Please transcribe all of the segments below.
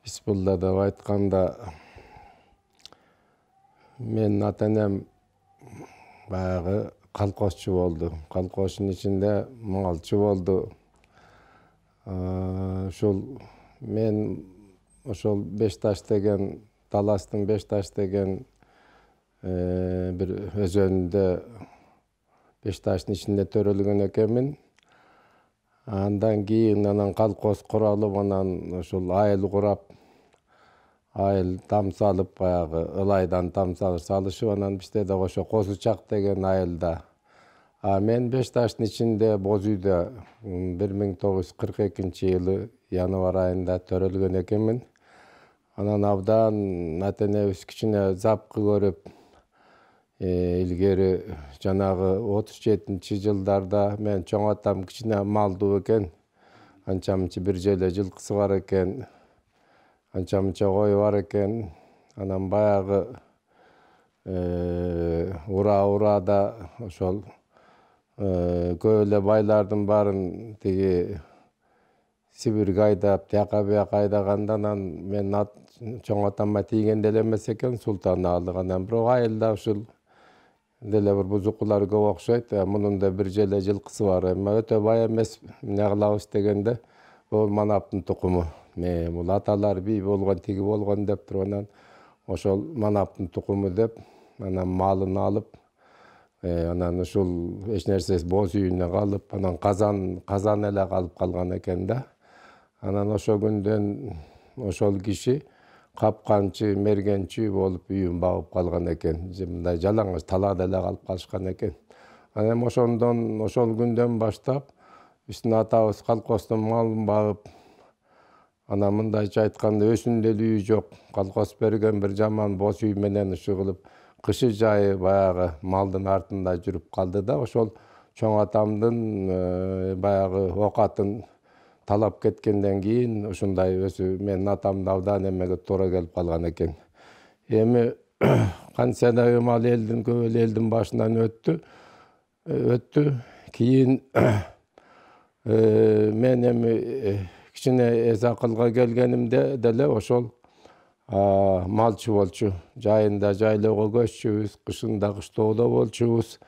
Бисмилла деп айтканда мен ата-энем баягы колхозчу болду. Колхоздун ичинде малчы болду. Ушул мен ошол Бешташ деген Таластын Бешташ деген бир өзөнүндө Бешташтын ичинде төрөлгөн экенмин. Андан кийин анан колхоз куралып, анан ушул айыл курап, айыл там салып, баягы ылайдан там салышып, анан бизде да ошо Козучак деген айылда. Мен Бешташтын ичинде боз үйдө 1942-жылы январь айында төрөлгөн экенмин. Анан абдан ата-энебиз кичине запкы көрүп, илгери жанагы 37-жылдарда мен чоң атам кичине малдуу экен. Анча-мынча бир желе жылкысы бар экен. Анча-мынча кою бар экен. Анан баягы урада ошол көп эле байлардын баарын тиги Сибирге айдап, тияка бияка айдаганда анан мен чоң атамга тийген деле эмес экен, Султан аалык. Анан бирок айылда ушул деле бир бузукулар көп окшойт. Мунун да бир желе жылкысы бар. Эми өтө бай эмес, эмне кылабыз дегенде, бул манаптын тукуму. Бул аталар бий болгон, тиги болгон деп туруп, анан ошол манаптын тукуму деп, анан малын алып, анан ушул эч нерсеси боз үйүнө калып, анан казан эле калып калган экен да. Анан ошо күндөн ошол киши капканчы, мергенчи болуп үйүн багып калган экен. Мындай жалаңач талаада эле калып калышкан экен. Анан ошондон, ошол күндөн баштап биздин атабыз колхоздун малын багып, анан мындайча айтканда өзүнүн эле үйү жок. Колхоз берген бир жаман боз үй менен ушу кылып кышы жайы баягы малдын артында жүрүп калды да. Ошол чоң атамдын баягы окатын талап кеткенден кийин ушундай өзү менин атамды абдан эмеге туура келип калган экен. Эми кантсе дагы мал элдин, көп эле элдин башынан өттү. Кийин мен эми кичине эс акылга келгенимде деле ошол малчы болчу. Жайында жайлоого көччүбүз, кышында кыштоодо болчубуз.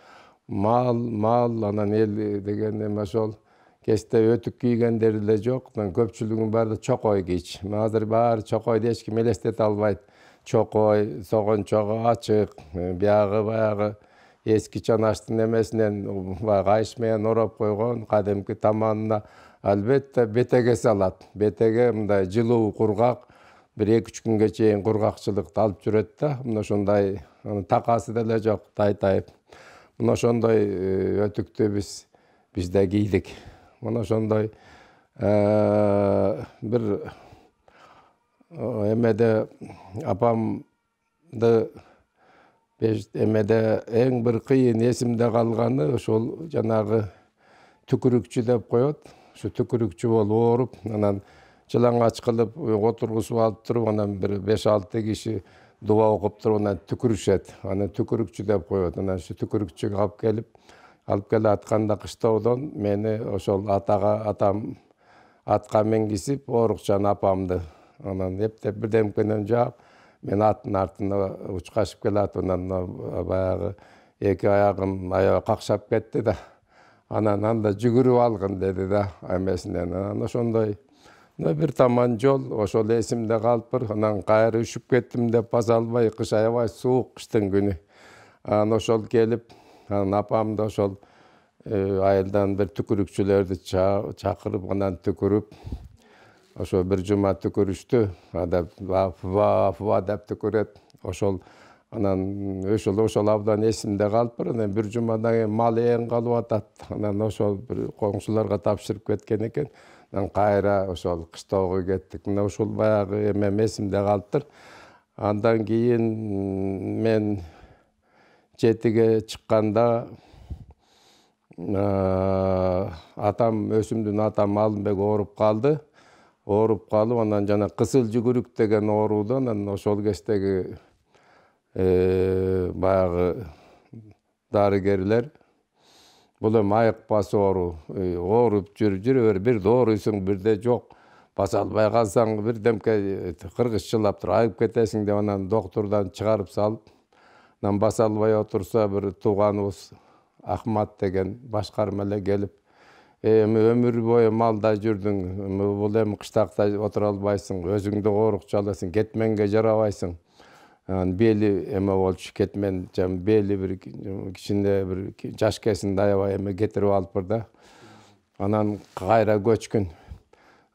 Мал, анан эл деген эми ошол кесте өтүк кийгендер эле жок. Көпчүлүгүн баары чокой кийчү. Азыр баары чокойду эч ким элестете албайт. Чокой, согончогу ачык, биягы баягы эски чанаштын эмесинен кайыш менен ороп койгон, кадимки таманына албетте бетеге салат. Бетеге мындай жылуу, кургак, бир 2-3 күнгө чейин кургакчылыкты алып жүрөт да. Мына ошондой такасы деле жок, тайтайып. Мына ошондой өтүктү бизде кийдик. Мына ошондой бир эмеде апамды эмеде эң бир кыйын эсимде калганы ошол жанагы түкүрүкчү деп коет. Ушу түкүрүкчү болуп ооруп, анан жалаңач кылып отургузуп алып туруп, анан бир 5-6 киши дуба окуп туруп, анан түкүрүшөт. Аны түкүрүкчү деп коет. Анан ушу түкүрүкчүгө алып келатканда кыштоодон мени ошол атам атка мингизип оорукчан апамды анан эптеп бирдемкенен жаап, мен аттын артына учкашып келатып, анан баягы эки аягым аябай какшап кетти да. Анан анда жүгүрүп алгын деди да эмесинен. Анан ошондой бир таман жол ошол эсимде калыптыр. Анан кайра үшүп кеттим деп баса албай, кыш аябай суук, кыштын күнү. Анан ошол келип, анан апамды ошол айылдан бир түкүрүкчүлөрдү чакырып, анан түкүрүп, ошо бир жума түкүрүштү. Фуа деп түкүрөт. Анан ошол абдан эсимде калыптыр. Анан бир жумадан кийин мал эң калып атат. Анан ошол бир коңшуларга тапшырып кеткен экен. Анан кайра ошол кыштоого кеттик. Мына ушул баягы эмем эсимде калыптыр. Андан кийин мен 7-ге чыкканда өзүмдүн атам Алымбек ооруп калды. Ооруп калып, анан жана кысыл жүгүрүк деген ооруудан, анан ошол кездеги баягы дарыгерлер бул эми айыкпас оору, ооруп жүрө бер, бирде ооруйсуң, бирде жок. баса албай калсаң бирдемке кыргызчылап туруп айып кетесиң деп анан доктурдан чыгарып салып, анан баса албай отурса бир тууганыбыз Ахмат деген башкарма эле келип, эми өмүр бою малда жүрдүң, бул эми кыштакта отура албайсың, өзүңдү коорукчу аласың, кетменге жарабайсың. Бели эме болчу, кетмен бели бир кичине бир жаш кезинде аябай эме кетирип алыптыр да. Анан кайра көчкүн.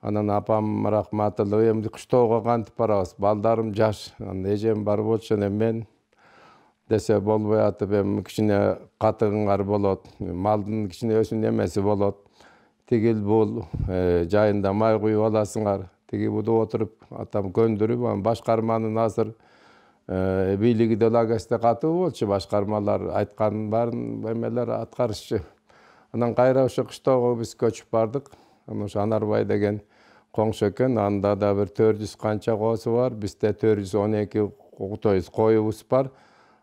Анан апам рахматылуу, эми кыштоого кантип барабыз, балдарым жаш, эжем бар болчу, мен десе болбой атып, эми кичине катыгыңар болот, малдын кичине өсүн эмеси болот. Тигил бул жайында май куюп аласыңар. Тиги буду отуруп, атам көндүрүп, башкарманын азыр бийлиги деле агесте катуу болчу, башкармалар айтканын баарын эмелер аткарышчу. Анан кайра ошо кыштоого биз көчүп бардык. Анан ошо Анарбай деген коңшу экен, анда да бир 400 канча коосу бар, бизде 412 коюбуз бар.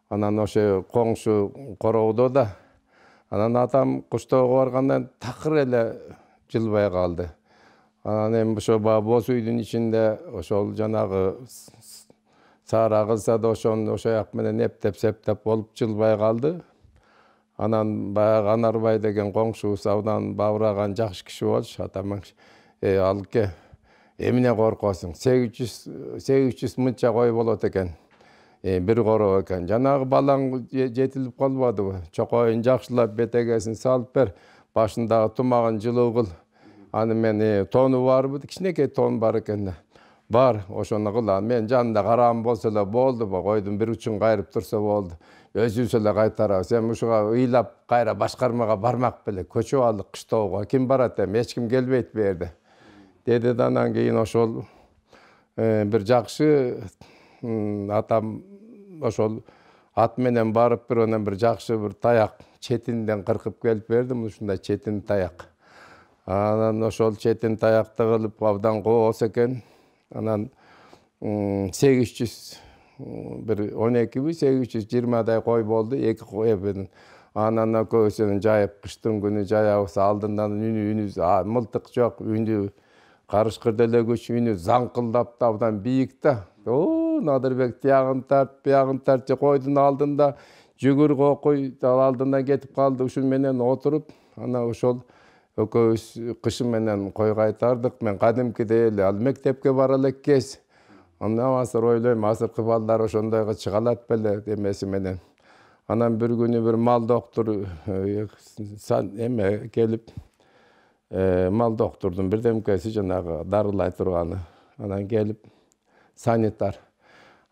Анан ошо коңшу короодо да. Анан атам кыштоого баргандан такыр эле жылбай калды. Анан эми ошо боз үйдүн ичинде ошол жанагы саара кылса да ошону ошояк менен эптеп септеп болуп жылбай калды. Анан баягы Анарбай деген коңшубуз абдан бабыраган жакшы киши болчу. Атам алке эмне коркосуң? 800 мынча кой болот экен. Бир короо экен. Жанагы балаң жетилип калбадыбы? Чокоюн жакшылап бетегесин салып бер, башындагы тумагын жылуу кыл. Аны мен тону барбы? Кичинекей тон бар экен да. Бар, ошону кыл. Мен жанында караам болсо эле болду, койдун бир учун кайрып турса болду. Өзүбүз эле кайтарабыз. Эми ушуга ыйлап кайра башкармага бармак беле, көчүп алдык кыштоого. Ким барат эми? Эч ким келбейт бу жерде. Деди да, анан кийин ошол бир жакшы атам ошол ат менен барып бир жакшы бир таяк четинден кыркып келип бердим, ушундай четин таяк. Анан ошол четин таякты кылып абдан коос экен. Анан 800 бир 12 820 кой болду, 2 кой. Анан экөөсүн жайып кыштын күнү жаябыз, алдындан үнүбүз мылтык жок, үнү карышкыр деле күч, үнү заңкылдап да абдан бийик да. Надырбек тиягын тарт, биягын тарт, койдун алдында жүгүр кокуй алдынан кетип калды. Ушун менен отуруп, анан ошол экөөбүз кышы менен кой кайтардык. Мен кадимкидей эле ал мектепке бара элек кез. Андан азыр ойлойм, азыркы балдар ошондойго чыга алат беле эмеси менен. Анан бир күнү бир мал доктуру эме келип, мал доктурдун бирдемкеси жанагы дарылай турганы. Анан келип санитар.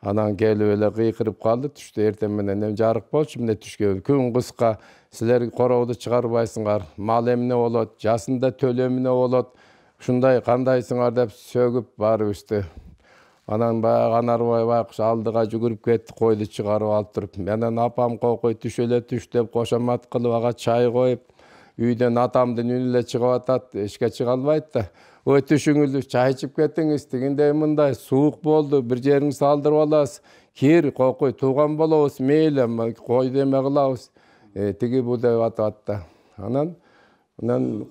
Анан келип эле кыйкырып калды, түштө эртең менен жарык болчу, эмне түшкө. Күн кыска, силер корооду чыгарбайсыңар. Мал эмне болот, жасында төлө эмне болот. Ушундай кандайсыңар деп сөгүп барыбызды. Анан баягы Анарбай байкуш алдыга жүгүрүп кетти, койду чыгарып алып туруп. Менен апам кокуй түш эле түш деп кошомат кылып, ага чай коюп, үйдөн атамдын үнү эле чыгып атат, эчке чыга албайт да. Ой, түшүңүз, чай ичип кетиңиз, тигиндей мындай суук болду, бир жериңизди алдырып аласыз. Кир, кокуй, тууган болобуз, мейли, койду эме кылабыз. Тиги бу деп атат да. Анан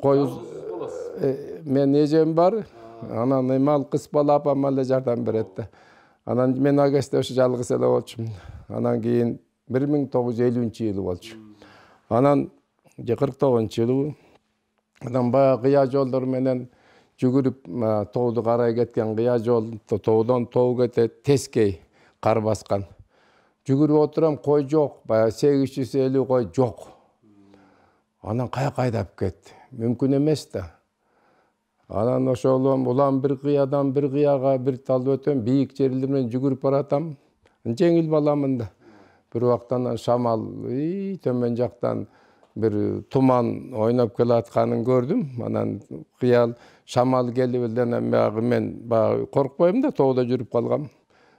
коюз мен эжем бар. Анан эмал кыз бала апам эле жардам берет да. Анан мен агесте ошо жалгыз эле болчумун. Анан кийин 1950-жылы болчу. Анан 49-жылы анан баягы кыя жолдор менен жүгүрүп тоодо карай кеткен кыя жол, тоодон тоо кетет, тескей кар баскан. Жүгүрүп отурам, кой жок, баягы 850 кой жок. Анан каяка айдап кетти? Мүмкүн эмес да. Анан ошол улам бир кыядан бир кыяга бир тал өтөм, бийик жерлер менен жүгүрүп баратам. Жеңил баламын да. Бир убактан шамал төмөн жактан бир туман ойноп келатканын көрдүм. Анан кыял шамал келип эле мен баягы коркпойм да, тоодо жүрүп калгам.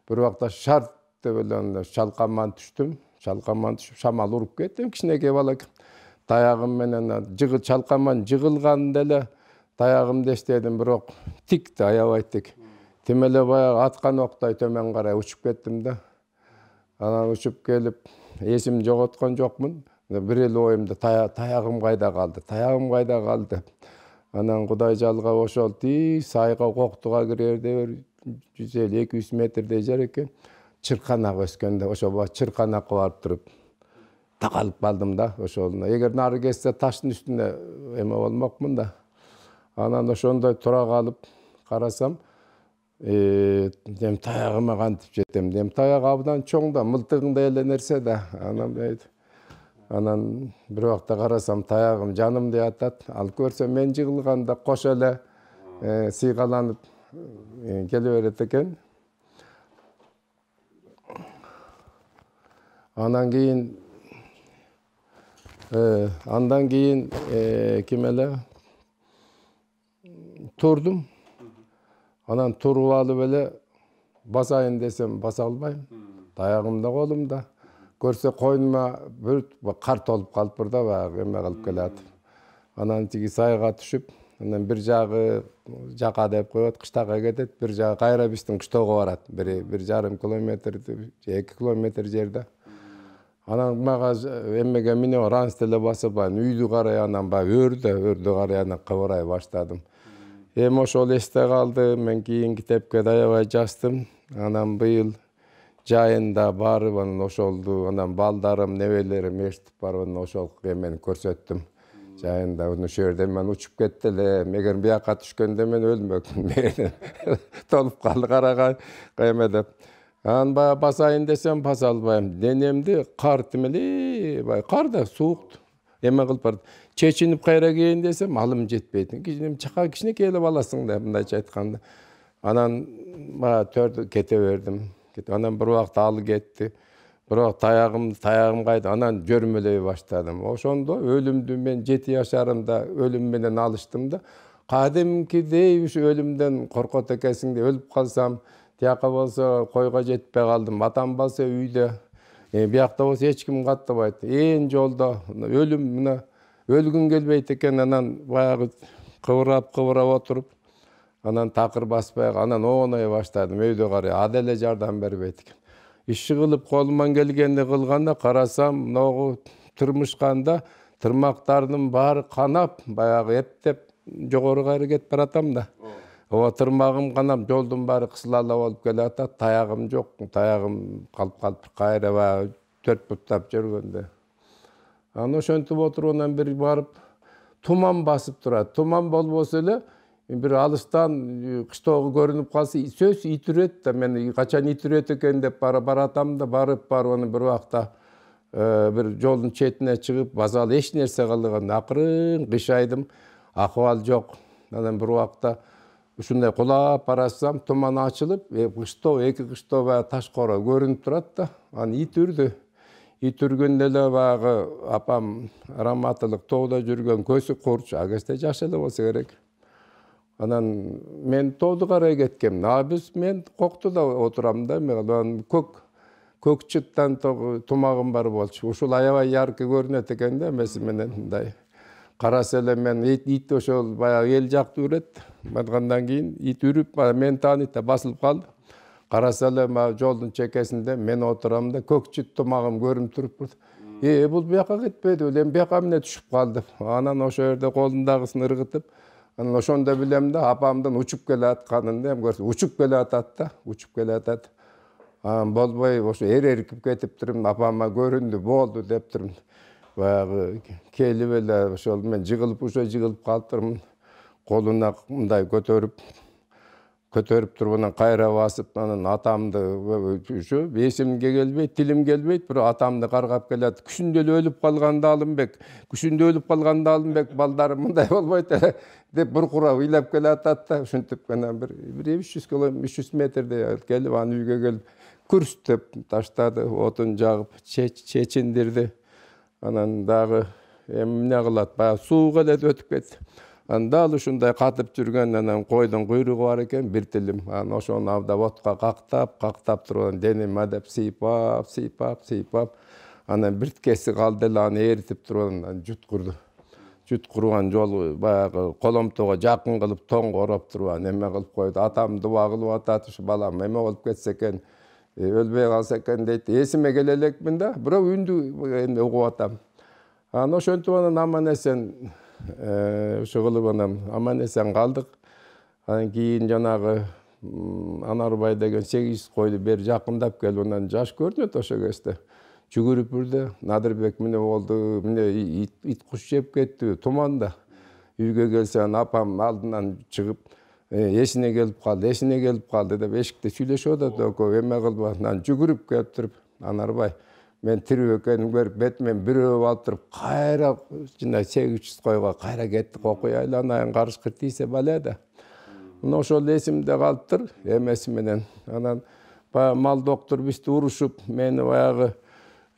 Бир убакта шарт деп эле чалканман түштүм. Чалканман түшүп шамал уруп кеттим, кичинекей бала. Таягым менен чалканман жыгылган деле таягымды эстедим, бирок тикти, аябай тик. Тим эле баягы аткан октой төмөн карай учуп кеттим да. Анан учуп келип, эсимди жоготкон жокмун. Бир эле оюмда таягым кайда калды, таягым кайда калды. Анан Кудай жалга ошол сайга коктуга кирерде 150-200 метрдей жер экен. Чырканак өскөндө ошо чырканакка барып туруп такалып калдым да ошолуна. Эгер нары кетсе таштын үстүнө эме болмокмун да. Анан ошондой тура калып карасам, дем таягыма кантип жетем. Дем таяк абдан чоң да, мылтыгыңдай эле нерсе да. Анан бир убакта карасам таягым жанымда атат. Ал көрсө мен жыгылганда кош эле сыйгаланып келе берет экен. Андан кийин ким эле турдум. Анан туруп алып эле басайын десем баса албайм. Таягым да колумда. Көрсө койнума бүт кар толуп калыптыр да, баягы эме кылып келат. Анан тиги сайга түшүп, анан бир жагы жака деп коет, кыштакка кетет, бир жагы кайра биздин кыштоого барат. 1,5 километр, 2 километр жерде. Анан мага эмеге мине ранс эле басып, үйдү карай анан өрдү карай анан кыбырай баштадым. Эми ошол эсте калды, мен кийин китепке аябай жаздым. Анан быйыл жайында барып, анан ошолду, анан балдарым, небелерим ээртип барып, анан ошол эмени көрсөттүм. Жайында ошол жерде мен учуп кетти эле, эгер бияка түшкөндө мен өлмөкмүн. Толуп калды карагай эме деп. Анан баягы басайын десем баса албайм. Денемди кар тимелей, кар да суук эме кылып барат. Чечинип кайра кийин десем алым жетпейт. Кичинекей эле баласың да, мындайча айтканда. Анан баягы кете бердим. Анан бир убакта ал кетти. Бирок таягым кайда, анан жөрмөлөй баштадым. Ошондо өлүмдү мен 7 жашарымда өлүм менен алыштым да. Кадимкидей ушу өлүмдөн коркот экенсиң деп өлүп калсам, тияка болсо койго жетпей калдым. Атам болсо үйдө. Биякта болсо эч ким каттабайт. Жолдо өлүм мына өлгүң келбейт экен, анан баягы кыбырап отуруп, анан такыр баспай, анан оонай баштадым өйдө карай. Ада эле жардам бербейт экен. Иши кылып колуман келгенди кылганда карасам, могу тырмышканда тырмактардын баары канап, баягы эптеп жогору кайра кетип баратам да. Ооба тырмагым канап, жолдун баары кысылала болуп келатат, таягым жок. Таягым калып кайра баягы 4 буттап жүргөндө. Анан ошентип отуруп анан бир барып туман басып турат. Туман болбосо эле бир алыстан кыштоого көрүнүп калса, сөз ит үрөт да, мен качан ит үрөт экен деп баратам да, барып анан бир убакта бир жолдун четине чыгып, базалы эч нерсе кылган, акырын кыйшайдым, акыбал жок. Анан бир убакта ушундай кулап барасам, туман ачылып, эки кыштоо баягы таш кора көрүнүп турат да. Анан ит үрдү. Ит үргөндө эле баягы апам раматылык тоодо жүргөн көзү курч, ал кезде жаш эле болсо керек. Анан мен тоодо карай кеткем. Мен коктуда отурам да, мен көк чыттан тумагым бар болчу. Ушул аябай яркы көрүнөт экен да, эмеси менен мындай. Караса эле мен ит ошол баягы эл жакты үрөт. Баргандан кийин ит үрүп, мен тааныйт да басылып калды. Караса эле жолдун чекесинде мен отурам да, көк чыт тумагым көрүнүп туруп, бул бияка кетпеди, эми бияка эмне түшүп калды. Анан ошол жерде колундагысын ыргытып, анан ошондо билем да, апамдын учуп келе атканын да, көрсө учуп келе атат да, учуп келе атат. Анан болбой ошо эркип кетип турум, апама көрүндү, болду деп турум. Баягы келип эле ошол мен жыгылып калыптырмын. Колуна мындай көтөрүп туруп анан кайра басып, анан атамды ушу эсимге келбейт, тилим келбейт, бирок атамды каргап келет. Күшүндө эле өлүп калганда Алымбек, балдарым мындай болбойт эле деп буркурап ыйлап келе атат да. Ушинтип анан бир 300 метрдей келип, анан үйгө келип күрстөп таштады, отун жагып, чечиндирди. Анан дагы эмне кылат, баягы суук эле өтүп кетти. Анан дал ушундай катып жүргөн анан койдун куйругу бар экен, бир тилим. Анан ошону абда отко кактап туруп, денеме деп сыйпап, анан бирткеси калды эле, аны ээритип туруп, анан жуткурган жолу баягы коломтого жакын кылып, тоңго ороп туруп, эме кылып койду. Атам дуба кылып атат, ушу балам эме болуп кетсе экен, өлбөй калса экен дейт. Эсиме келе элекмин да, бирок үндү угуп атам. Анан ошентип анан аман эсен ошо кылып анан аман эсен калдык. Анан кийин жанагы Анарбай деген 800 койду бери жакындап келип, анан жаш көрүнөт ошо кезде. Жүгүрүп үрдү. Надырбек эмне болду? Эмне ит куш жеп кетти? Туманда. Үйгө келсем апам алдынан чыгып, эсине келип калды деп эшикте сүйлөшүп атат экөө. Эме кылып анан жүгүрүп келип туруп, Анарбай мен тирүү экенин көрүп, бетимен бирөө алып туруп, кайра жана 800 койго кайра кеттик, окуй айланайын, карышкыр тийсе баледа. Ошол эсимде калыптыр, эмеси менен. Анан мал доктор бизди урушуп, мени баягы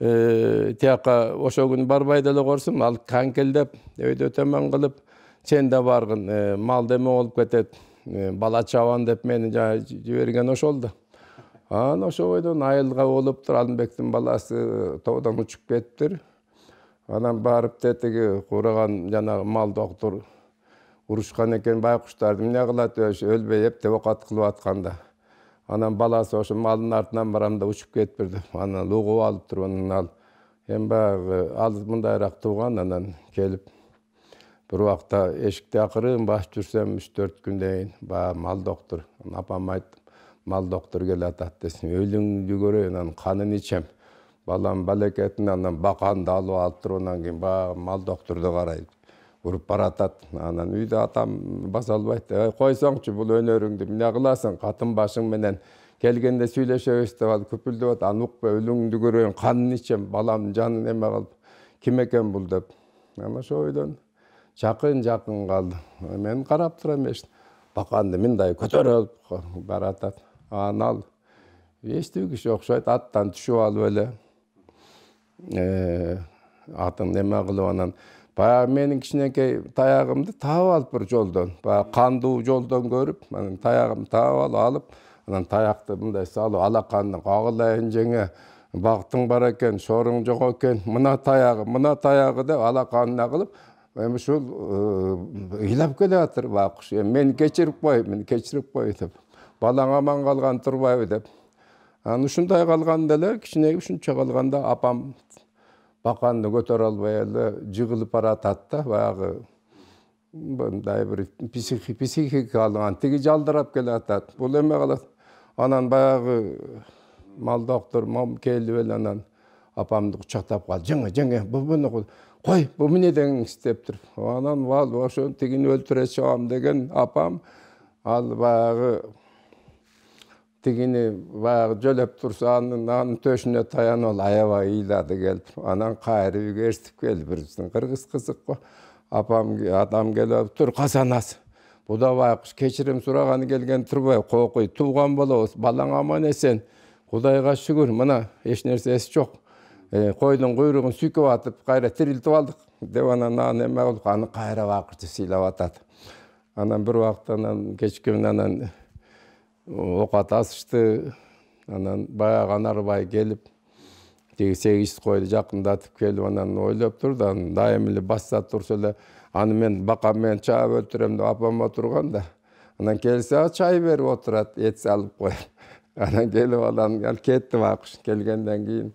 тияка ошол күнү барбай деле корсум, ал канкелдеп, өйдө төмөн кылып, сен да баргын, мал деме болуп кетет, бала чабан деп мени жиберген ошол да. Анан ошо бойдон айылга болуптур, Алымбектин баласы тоодон учуп кетиптир. Анан барып тетиги кураган жанагы мал доктор урушкан экен байкуштарды, эмне кылат өлбөй эптеп окат кылып атканда. Анан баласы ошо малдын артынан барам да учуп кетиптир. Анан угуп алыптыр, анан ал эми баягы ал мындайраак тууган, анан келип бир убакта эшикти акырын басып жүрсөм 3-4 күндөн кийин баягы мал доктор, апам айттым, мал доктор келатат десин, өлүңдү көрөйүн, анан канын ичем. Балам балекетин анан баканды алып туруп, анан кийин баягы мал докторду карай уруп баратат. Анан үйдө атам баса албайт. Койсоңчу бул өнөрүңдү, эмне кыласың? Катын башың менен келгенде сүйлөшөбүз деп ал күпүлдөп атат. Аны укпай, өлүңдү көрөйүн, канын ичем, балам жанын эме кылып, ким экен бул деп. Анан ошо бойдон жакын калды. Мен карап турам эшин. Баканды мындай көтөрүп баратат. Анан ал эстүү киши окшойт, аттан түшүп алып эле атын эме кылып, анан баягы менин кичинекей таягымды таап алыптыр жолдон. Баягы кандуу жолдон көрүп, анан таягымды таап алып, анан таякты мындай салып, алаканды кагылайын жеңе, бактың бар экен, шоруң жок экен, мына таягы деп алаканына кылып, эми ушул ыйлап келатыр байкуш. Мени кечирип кой деп. Балаң аман калган турбайбы деп. Анан ушундай калганда эле, кичине ушунча калганда апам баканды көтөрө албай эле жыгылып баратат да, баягы мындай бир психика алган, тиги жалдырап келатат. Бул эме кылат. Анан баягы мал доктор келип эле анан апамды кучактап калды. Жеңе, буну кой, бу эмне дегениңиз дептир. Анан ошо тигини өлтүрө чыгам деген апам, ал баягы тигини баягы жөлөп турса, анын төшүнө таянып аябай ыйлады келип. Анан кайра үйгө эртип келди, биздин кыргыз кызык го. Адам келип тур, касанас. Бу да байкуш кечирим сураганы келген турбай, кокуй тууган болобуз, балаң аман эсен. Кудайга шүгүр, мына эч нерсеси жок. Койдун куйругун сүйкөп атып, кайра тирилтип алдык деп, анан эме кылып, аны кайра байкуш сыйлап атат. Анан бир убакта кечкүнүн анан окат асышты. Анан баягы Анарбай келип, тиги 800 койду жакындатып келип, анан ойлоп турду, анан дайым эле басса турса эле, аны мен бакам менен чаап өлтүрөм деп апам отурган да. Анан келсе чай берип отурат, эт салып коюп. Анан келип анан кетти байкуш. Келгенден кийин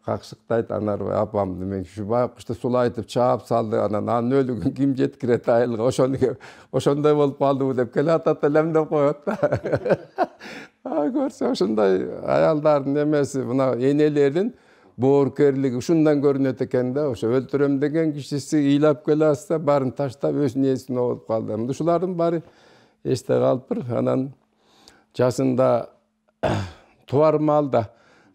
какшыктайт Анарбай апамды, мен ушу байкушты сулайтып чаап салды, анан анын өлүгүн ким жеткирет айылга, ошондой болуп калдыбы деп келатат элем деп коет да. Көрсө ошондой аялдардын эмеси, мына энелердин боорукерлиги ушундан көрүнөт экен да. Ошо өлтүрөм деген кишиси ыйлап келе атса, баарын таштап өзүнүн эсине болуп калды. Ушулардын баары эсте калыптыр. Анан жасында туар маалда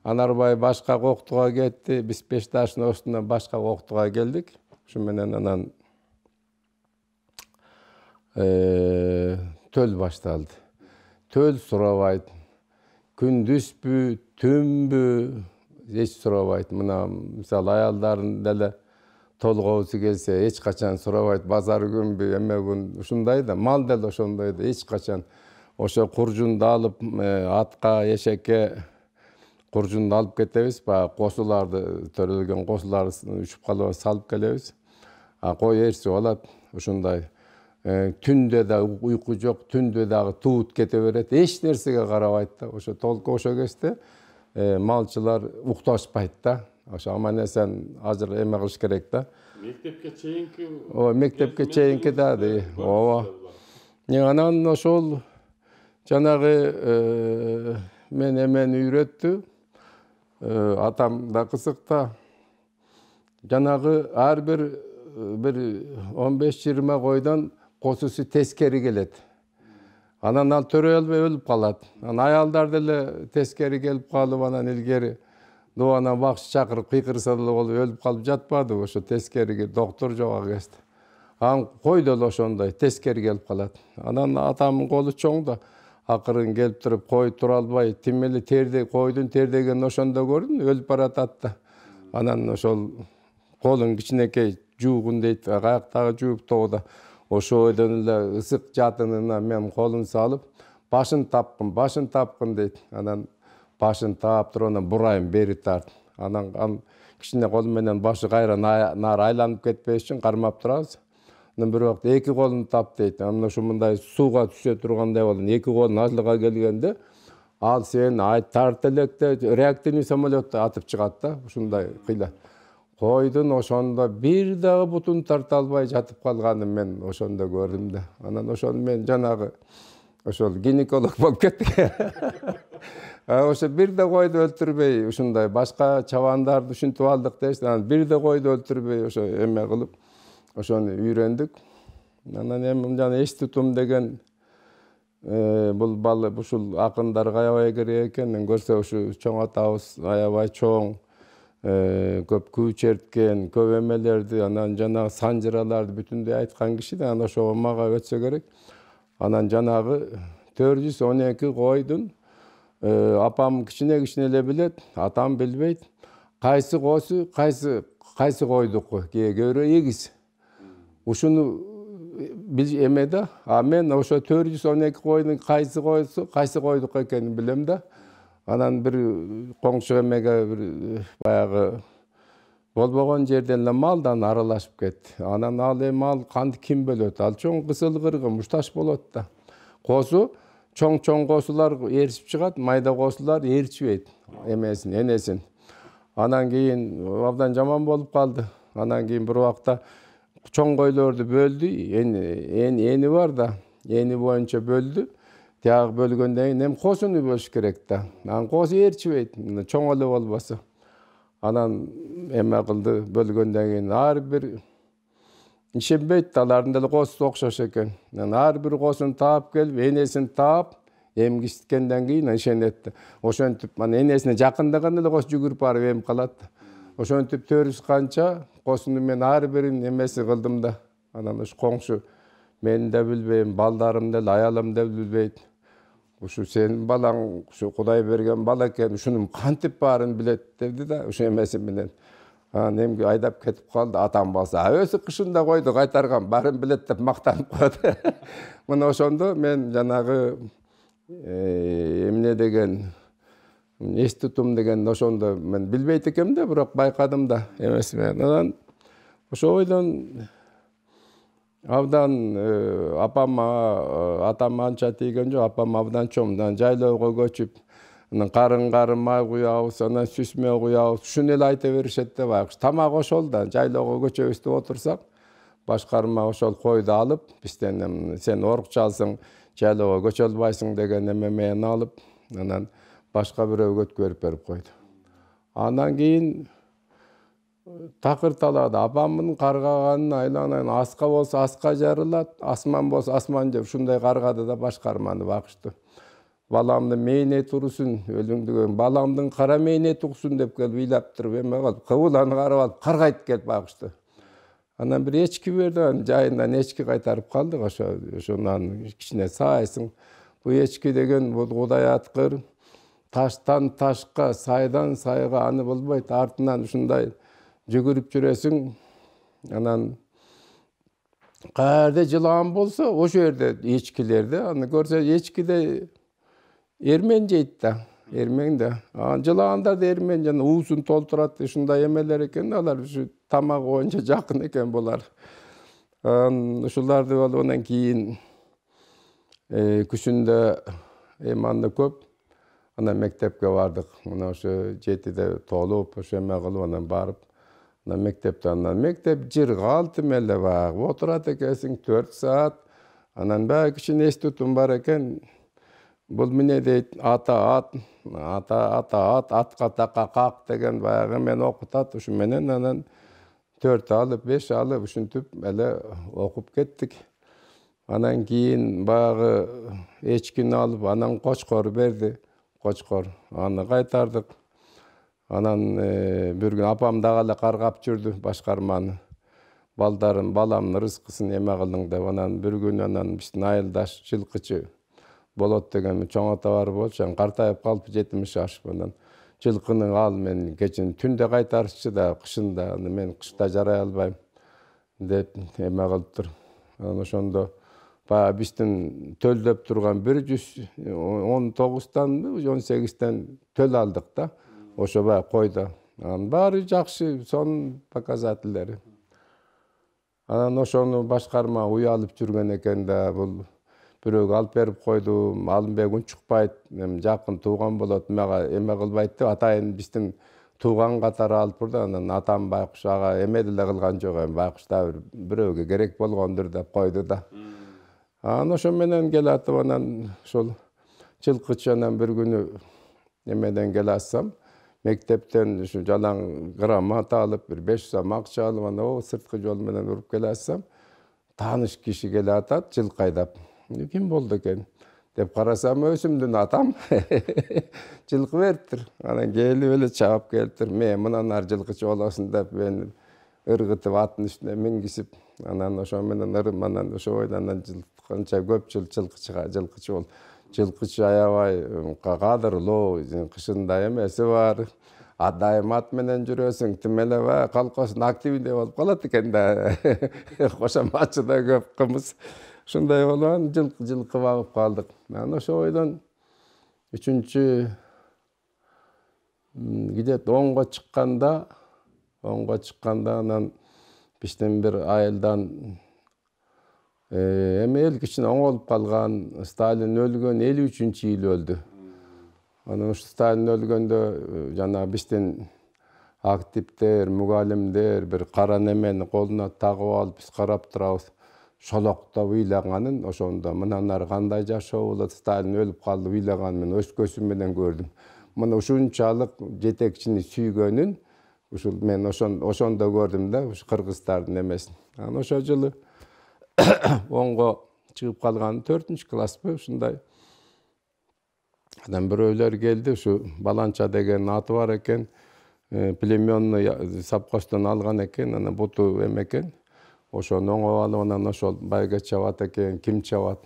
Анарбай башка коктуга кетти. Биз Бешташтын остунан башка коктуга келдик. Ушу менен анан төл башталды. Төл сурабайт. Күндүзбү, түнбү, эч сурабайт. Мына мисалы аялдардын деле толгоосу келсе эч качан сурабайт. Базар күнбү, эме күн ушундай да. Мал деле ошондой да, эч качан. Ошо куржунду алып, атка, эшекке куржунду алып кетебиз. Баягы косуларды, төрөлгөн косуларды учуп калып салып келебиз. Кой ээрчип алат, ушундай. Түндө да уйку жок, түндө дагы туут кете берет. Эч нерсеге карабайт да. Ошо толку ошо кезде малчылар укташпайт да. Ошо аман эсен азыр эме кылыш керек да. Мектепке чейинки. Мектепке чейинки да. Ооба. Анан ошол жанагы мен эмени үйрөттү. Атам да кызыкта. Жанагы ар бир 15-20 койдон косусу тескери келет. Анан ал төрөй албай өлүп калат. Анан аялдар деле тескери келип калып, анан илгери доонан бакчы чакырып кыйкырса деле болуп өлүп калып жатпады. Ошо тескери доктор жок агесте. Анан кой деле ошондой тескери келип калат. Анан атамдын колу чоң да. Акырын келип туруп кой тура албай, тим эле койдун тердегенин ошондо көрдүм, өлүп баратат да. Анан ошол колун кичинекей жуугун дейт, каяктагы жууп тоодо. Ошойдон эле ысык жатынына мен колун салып, башын тапкын дейт. Анан башын таап туруп анан бурайын бери тарт. Анан кичине кол менен башы кайра нары айланып кетпеш үчүн кармап турабыз. Анан бир убакта эки колун тап дейт. Анан ушу мындай сууга түшө тургандай болду. Эки колун ажылга келгенде ал сен тарт электе реактивный самолетто атып чыгат да. Ушундай кыйла. Койдун ошондо бир дагы бутун тарта албай жатып калганын мен ошондо көрдүм да. Анан ошону мен жанагы ошол гинеколог болуп кеттик. Ошо бир да койду өлтүрбөй, ушундай башка чабандарды ушинтип алдык дешти. Анан бир да койду өлтүрбөй ошо эме кылып ошону үйрөндүк. Анан эми жана эститум деген бул бала ушул акындарга аябай керек экен. Көрсө ушу чоң атабыз аябай чоң көп күү черткен, көп эмелерди, анан жана санжыраларды бүтүндөй айткан киши да, анан ошого мага өтсө керек. Анан жанагы 412 койдун апам кичине эле билет, атам билбейт. Кайсы косу, кайсы койдуку, көбүрөөк эгиз. Ушуну эме да, а мен ошо 412 койдун кайсы койдук экенин билем да. Анан бир коңшу эмеге бир баягы болбогон жерден эле малдан аралашып кетти. Анан ал эми канды ким бөлөт? Ал чоң кысыл кыргы мушташ болот да. Косу чоң косулар эришип чыгат, майда косулар эричпейт энесин. Анан кийин абдан жаман болуп калды. Анан кийин бир убакта чоң койлорду бөлдү, эни бар да, эни боюнча бөлдү. Тияк бөлгөндөн кийин эми косуну бөлүш керек да. Анан косу эричпейт, чоң эле болбосо. Анан эме кылды, бөлгөндөн кийин ар бир ишенбейт, алардын деле косусу окшош экен. Анан ар бир косун таап келип, энесин таап, эмгишткенден кийин ишенет. Ошентип анан энесине жакындаганда эле косу жүгүрүп барып эмип калат. Ошентип төрүсканча косуну мен ар бирин эмеси кылдым да. Анан ушу коңшу мен да билбейм, балдарым деле, аялым да билбейт. Ушу сенин балаң, ушу Кудай берген бала экен, ушунун кантип баарын билет деди да, ушу эмеси менен. Анан эмге айдап кетип калды, атам болсо, өзү кышында койду кайтарган, баарын билет деп мактанып коет. Мына ошондо мен жанагы эмне деген эститум деген ошондо мен билбейт экенмин да, бирок байкадым да эмеси менен. Анан ошо ойдон абдан атам анча тийген жок, апам абдан чоң. Жайлоого көчүп, анан карын май куябыз, анан сүсмө куябыз, ушуну эле айта беришет да баягы. Тамак ошол да, жайлоого көчөбүз деп отурсак, башкарма ошол койду алып, бизден сен орукчалсың, жайлоого көчө албайсың деген эме менен алып, анан башка бирөөгө өткөрүп берип койду. Андан кийин такыр талаада апамдын каргаганын айланайын, аска болсо аска жарылат, асман болсо асман жеп, ушундай каргады да башкарманы багыштı. Balamdын мейнети урусун, өлүңдүгөн баламдын кара мейнети уксун деп келип ыйлап туруп эме кылып, кыбыланы карап алып каргайт келип багышты. Анан бир эчки берди, анан жайынан эчки кайтарып калдык, ошонан кичине саайсың. Бу эчки деген бул Кудай аткыр, таштан ташка, сайдан сайга аны болбойт, артынан ушундай жүгүрүп жүрөсүң. Анан каерде жылан болсо, ошо жерде эчкилерде, аны көрсө эчкиде эрмен жейт да, эрмен да. Жылаандар да эрмен жана уусун толтурат, ушундай эмелер экен, алар ушу тамак боюнча жакын экен булар. Ушуларды болуп анан кийин күчүндө эми анда көп Ana mektepke bardыk. Ana ошо 7'de толуп, ошо эме кылып анан барып, ana мектеп жыр калтым эле баягы. Отурат экенсиң 4 саат. Анан баягы кичине эстутум бар экен. Бул эмне дейт? Ата ат, атка така как деген баягы мени окутат. Ушу менен анан 4 алып, 5 алып ушинтип эле окуп кеттик. Анан кийин баягы эчкини алып, анан кочкор берди. Кочкор. Аны кайтардык. Анан бир күн апам дагы эле каргап жүрдү башкарманы. Баламдын рызкысын эме кылдың деп. Анан бир күн анан биздин айылдаш жылкычы болот деген чоң ата бар болчу. Картайып калып 70 ашып анан жылкыны ал мен кечин түндө кайтарышчы да, кышында. Мен кышта жарай албайм деп эме кылыптыр. Анан ошондо баягы биздин төлдөп турган 119танбы, 18тен төл алдык да. Ошо баягы койдо. Анан баары жакшы, сонун показательдери. Анан ошону башкарма уялып жүргөн экен да, бул бирөөгө алып берип койдум. Алымбек унчукпайт, жакын тууган болот, мага эме кылбайт деп атайын биздин тууган катары алыптыр да. Анан атам байкуш ага эме деле кылган жок, байкуш да бирөөгө керек болгондур деп койду да. Анан ошо менен келатып анан ошол жылкычы анан бир күнү эмеден келатсам, мектептен ушу жалаң грамота алып, бир 5 сом акча алып, анан сырткы жол менен уруп келатсам, тааныш киши келатат, жылкы айдап. Ким болду экен деп карасам, өзүмдүн атам жылкы бериптир. Анан келип эле чабып келиптир. Мен мындан ары жылкычы болосуң деп мени ыргытып аттын үстүнө мингизип, анан ошо менен анан ошо бойдон канча көп жыл жылкычы болуп. Жылкычы аябай кадырлуу, кышында эмеси бар. Дайым ат менен жүрөсүң, тим эле баягы колхоздун активинде болуп калат экен да. Кошоматчы да көп, кымыз. Ушундай болгон жылкы багып калдык. Анан ошо бойдон 3-чү где-то 10го чыкканда анан биздин бир айылдан эме эл кичине оңолуп калган, Сталин өлгөн 53-йыл өлдү. Анан ушу Сталин өлгөндө жана биздин активдер, мугалимдер бир кара немени колуна тагып алып биз карап турабыз. Шолоктоп ыйлаганын, ошондо мындан ары кандай жашоо болот, Сталин өлүп калды ыйлаганын мен өз көзүм менен көрдүм. Мына ушунчалык жетекчини сүйгөнүн ушул мен ошондо көрдүм да, ушу кыргыздардын эмесин. Анан ошо жылы 10го чыгып калган 4-класспы ушундай. Анан бирөөлөр келди, ушу Баланча деген аты бар экен, племенный совхоздон алган экен, анан буту эме экен. Ошону оңоп алып, анан ошол байга чабат экен, ким чабат?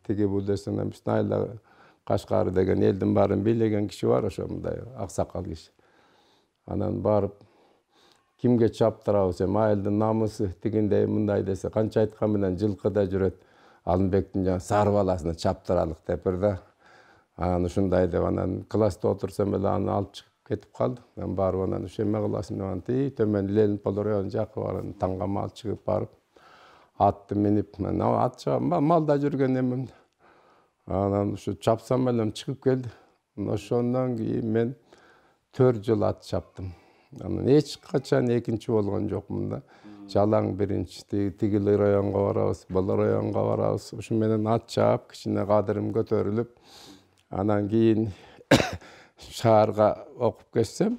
Тиги бул десе, анан биздин айылда Кашкары деген элдин баарын бийлеген киши бар, ошо мындай аксакал киши. Анан барып, кимге чаптырабыз, айылдын намысы тигиндей мындай десе, канча айткан менен жылкыда жүрөт. Алымбектин жана сары баласына чаптыралык депир да. Анан ушундай деп, анан класста отурсам эле аны алып чыгып кетип калды. Анан барып анан ушу эме кыласың деп, анан төмөн Ленин полурайонунун жакы бар, таңгама алып чыгып барып, атты минип, мен ат чабам, малда жүргөн эмем. Анан ушу чапсам эле чыгып келди. Ошондон кийин мен 4 жыл ат чаптым. Анан эч качан экинчи болгон жокмун да. Жалаң биринчи, тигил районго барабыз, бул районго барабыз. Ушу менен ат чаап, кичине кадырым көтөрүлүп, анан кийин шаарга окуп кетсем,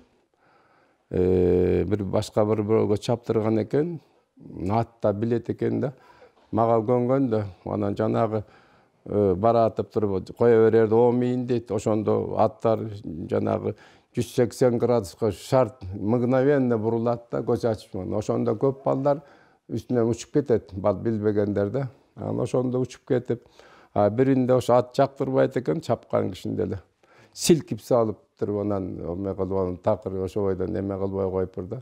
бир башка бирөөгө чаптырган экен, атта билет экен да. Мага көнгөн да, анан жанагы баратып туруп кое берерди, о мийин дейт. Ошондо аттар жанагы 180 градуска шарт мгновенно бурулат да, көз ачып. Ошондо көп балдар үстүнөн учуп кетет, билбегендер да. Анан ошондо учуп кетип, биринде ошо ат жактырбайт экен, чапкан кишинде эле силкип салып туруп, анан эме кылып, такыр ошо бойдон эме кылбай коюптур да.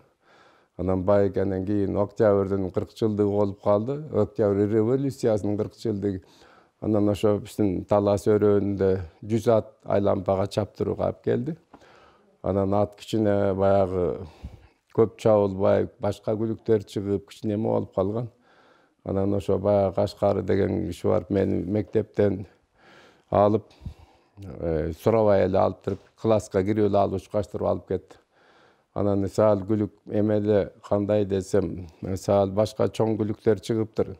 Анан байкенен кийин Октябрдын 40-жылдыгы болуп калды. Октябрь революциясынын 40-жылдыгы. Анан ошо биздин Талас өрөөнүндө 100 ат айлампага чаптырууга алып келди. Анан ат кичине баягы көп чабылбай, башка күлүктөр чыгып, кичине эме болуп калган. Анан ошо баягы Кашкары деген киши барып мени мектептен алып, сурабай эле алып туруп класска кирип эле алып учкачтырып алып кетти. Анан саал күлүк эмеле кандай десем, саал башка чоң күлүктөр чыгыптыр.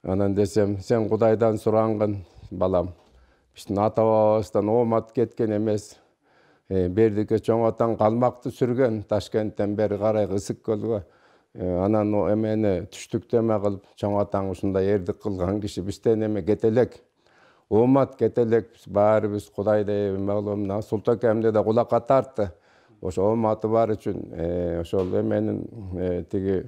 Анан десем, сен Кудайдан сурангын балам. Биздин ата бабабыздан оомат кеткен эмес. Бердикке чоң атаң калмакты сүргөн Ташкенттен бери карай Ысык көлгө. Анан эмени түштүктөмө кылып чоң атаң ушундай эрдик кылган киши бизден эме кете элек. Оомат кете элек, баарыбыз Кудайдай эме кылып, Султакемде да кулакка тартты. Ошо ооматы бар үчүн ошол эменин тиги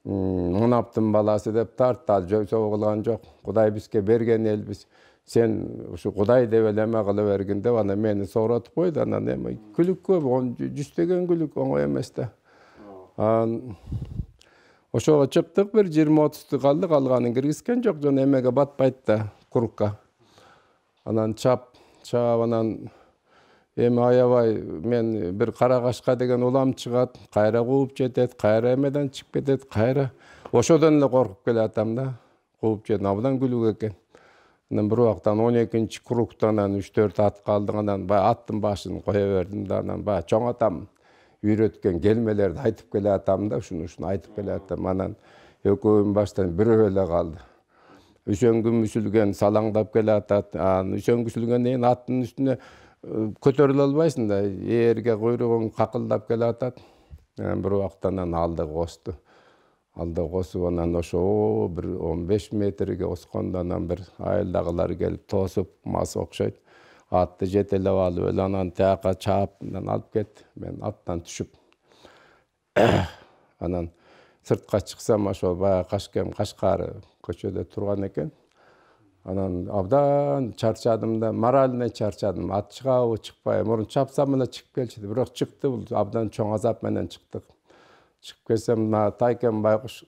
Мунаптын баласы деп тартты, ал жөйсө кылган жок. Кудай бизге берген элбиз. Сен ушу Кудай деп эле эме кыла бергин деп анан мени сооротуп койду. Анан эме күлүк көп, жүздөгөн күлүк, оңой эмес да. Ошого чыктык, бир 20-30 калды, калганын киргизген жок, жана эмеге батпайт да, курукка. Анан чап анан эми аябай мен бир Каракашка деген улам чыгат, кайра кууп жетет, кайра эмеден чыгып кетет, кайра ошодон эле коркуп келатам да. Кууп жетет, абдан күлүк экен. Анан бир убактан 12-нчи кругтан 3-4 ат калды, анан баягы аттын башын кое бердим да, анан баягы чоң атам үйрөткөн келмелерди айтып келатам да, ушуну айтып келатам. Анан экөөбүн баштан бирөө эле калды. Үсөнгү мүсүлгөн салаңдап келатат. Үсөнгүсүлгөндөн кийин аттын үстүнө көтөрүлө албайсың да, ээрге куйругуң какылдап келатат. Бир убактан алды косту. Алды косуп, анан ошо бир 15 метрге оскондо анан бир айылдагылар келип тосуп, мас окшойт. Атты жетелеп алып эле анан тияка чаап алып кетти. Мен аттан түшүп анан сыртка чыксам, ошо баягы Кашкары көчөдө турган экен. Анан абдан чарчадым да, морально чарчадым. Ат чыгабы, чыкпайбы, мурун чапсам эле чыгып келчү. Бирок чыкты, бул абдан чоң азап менен чыктык. Чыгып келсем, Тайкен байкуш,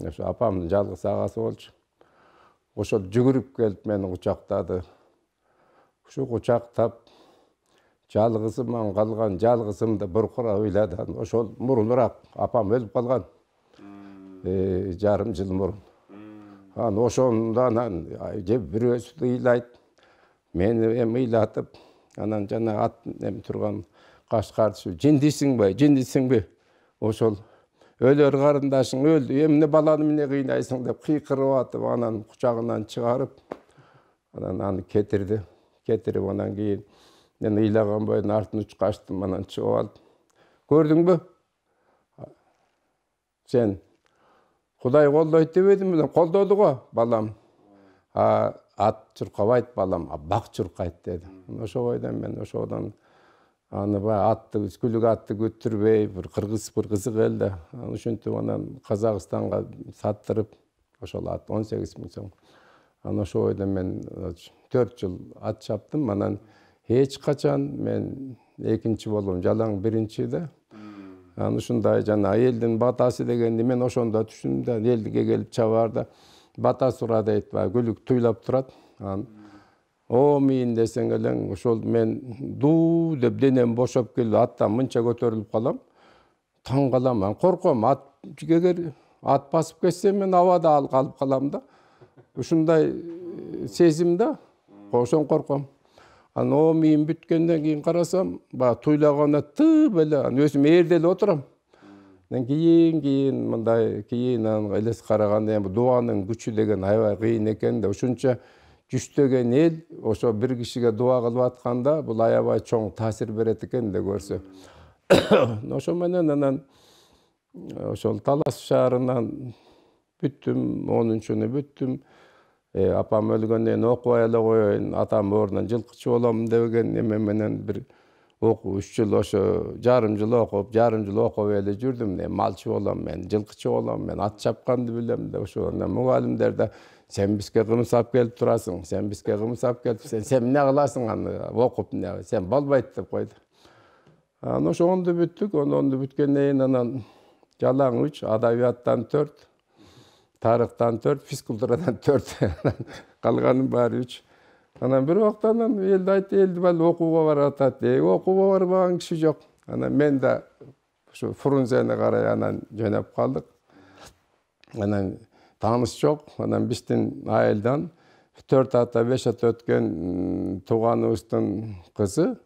ошо апамдын жалгыз агасы болчу. Ошол жүгүрүп келип мени кучактады. Ушу кучактап, жалгызыман калган жалгызымды буркура ыйладым. Ошол мурунураак апам өлүп калган. Жарым жыл мурун. Анан ошондо анан бирөөсү ыйлайт, мени эми ыйлатып, анан жана ат эми турган Кашкарчы, жиндисиңби? Ошол өлөр карындашың өлдү, эмне баланы эмне кыйнайсың деп кыйкырып атып, анан кучагынан чыгарып, анан аны кетирди. Кетирип анан кийин мен ыйлаган бойдон артын учкачтым, анан чыгып алып, көрдүңбү? Сен Кудай колдойт дебедимби? Колдоду го, балам. Ат чуркабайт балам, бак чуркайт деди. Ошо бойдон мен ошодон аны баягы атты, күлүк атты күттүрбөй, бир кыргыз кызык эл да. Ушинтип анан Казакстанга саттырып, ошол ат 18 000 сом. Анан ошо бойдон мен 4 жыл ат чаптым. Анан эч качан мен экинчи болом, жалаң биринчи да. Анан ушундай жана элдин батасы дегенди мен ошондо түшүндүм да, элге келип чабаарда бата сура дейт, баягы күлүк туйлап турат. Анан о мийин десең элең, ошол мен дуу деп денем бошоп келип аттан мынча көтөрүлүп калам. Таң калам, корком, эгер ат басып кетсе мен абада калып калам да. Ушундай сезим да, ошон корком. Анан о мийим бүткөндөн кийин карасам, баягы туйлаганда тып эле, өзүм ээрде эле отурам. Анан кийин мындай элес караганда эми дуанын күчү деген аябай кыйын экен да. Ушунча жүздөгөн эл ошо бир кишиге дуа кылып атканда бул аябай чоң таасир берет экен да көрсө. Ошо менен анан ошол Талас шаарынан бүттүм, 10-чуну бүттүм. Апам өлгөндөн кийин окубай эле коеюн, атам ордунан жылкычы болом деген эме менен бир 3 жыл ошо жарым жыл окуп эле жүрдүм. Малчы болом мен, жылкычы болом мен, ат чапканды билем да. Ошо мугалимдер да сен бизге кымыз алып келип турасың, сен эмне кыласың аны окуп, сен болбойт деп койду. Анан ошондо бүттүк, ондо бүткөндөн кийин анан жалаң 3, адабияттан 4, тарыхтан 4, физкультурадан 4, калганын баары 3. Анан бир убактан элди айтты, элди бали окууга барып атат. Окууга барбаган киши жок. Анан мен да ушу Фрунзени карай анан жөнөп калдык. Анан тааныш жок. Анан биздин айылдан 4 ата 5 ата өткен туганыбыздын кызы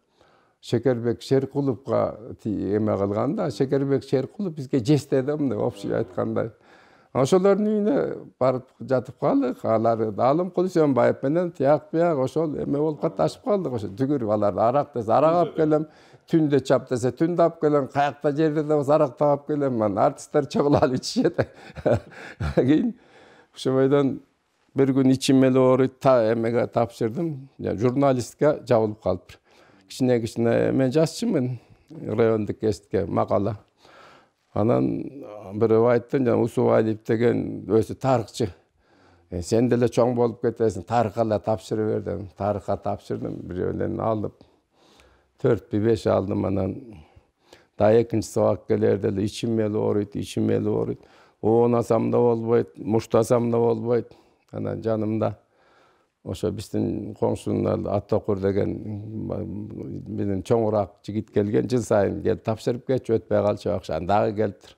Шекербек Шеркуловго эме кылганда, Шекербек Шеркулов бизге жесте да мындай общий айткандай. Ошолордун үйүнө барып жатып калдык. Алар Алым Кулсенбаев менен тияк ошол эме болуп катышып калдык. Ошо жүгүрүп алар арак десе арак алып келем, түндө чап десе түндө алып келем, каякта жерде да болсо арак алып келем. Артисттер чогулуп ичишет. Кийин ошо бойдон bir gün içim ele orup emege tapşırdım. Ya, jurnalistke jabılıp kalıp. Kişine men жазчымын райондук гезитке макала. Анан бирөө айттым, жана Усубалиев деген өзү тарыхчы. Сен деле чоң болуп кетесиң, тарыхка тапшырып бер дедим. Тарыхка тапшырдым, бирөөнөн алып 4-5 алдым. Анан да экинчи сабак келерде эле ичим эле ооруйт. Оонасам да болбойт, муштасам да болбойт. Анан жанымда ошо биздин коңшунун Атокур деген менин чоңураак жигит келген, жыл сайын келип тапшырып кетчү, өтпөй калчу акчаны дагы келиптир.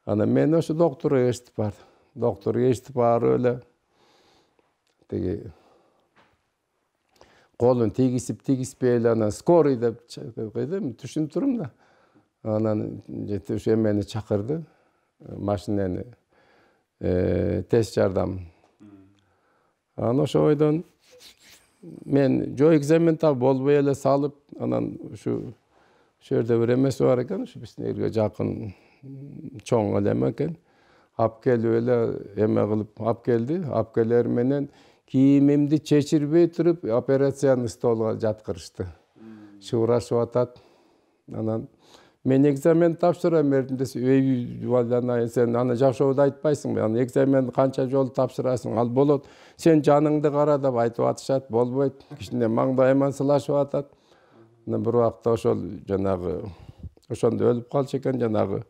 Анан мен ошо доктурга ээрчитип бардым. Доктурга ээрчитип барып эле тиги колун тийгизбей эле анан скорый деп койдум, түшүнүп турум да. Анан ошо эмени чакырды, машинени, тез жардам. Анан ошо бойдон мен жоо экзамен таап болбой эле салып, анан ушу жерде бир эмеси бар экен, ушу биздин элге жакын чоң эле эме экен. Алып келип эле эме кылып алып келди. Алып келер менен кийимимди чечирбей туруп операциянын столуна жаткырышты. Шуурашып атат. Анан мен экзамен тапшырам бердим десе, сен аны жашоодо айтпайсыңбы? Аны экзамен канча жолу тапшырасың? Ал болот. Сен жаныңды кара деп айтып атышат, болбойт. Кичине маңдайыман сылашып атат. Анан бир убакта ошол жанагы ошондо өлүп калчу экен, жанагы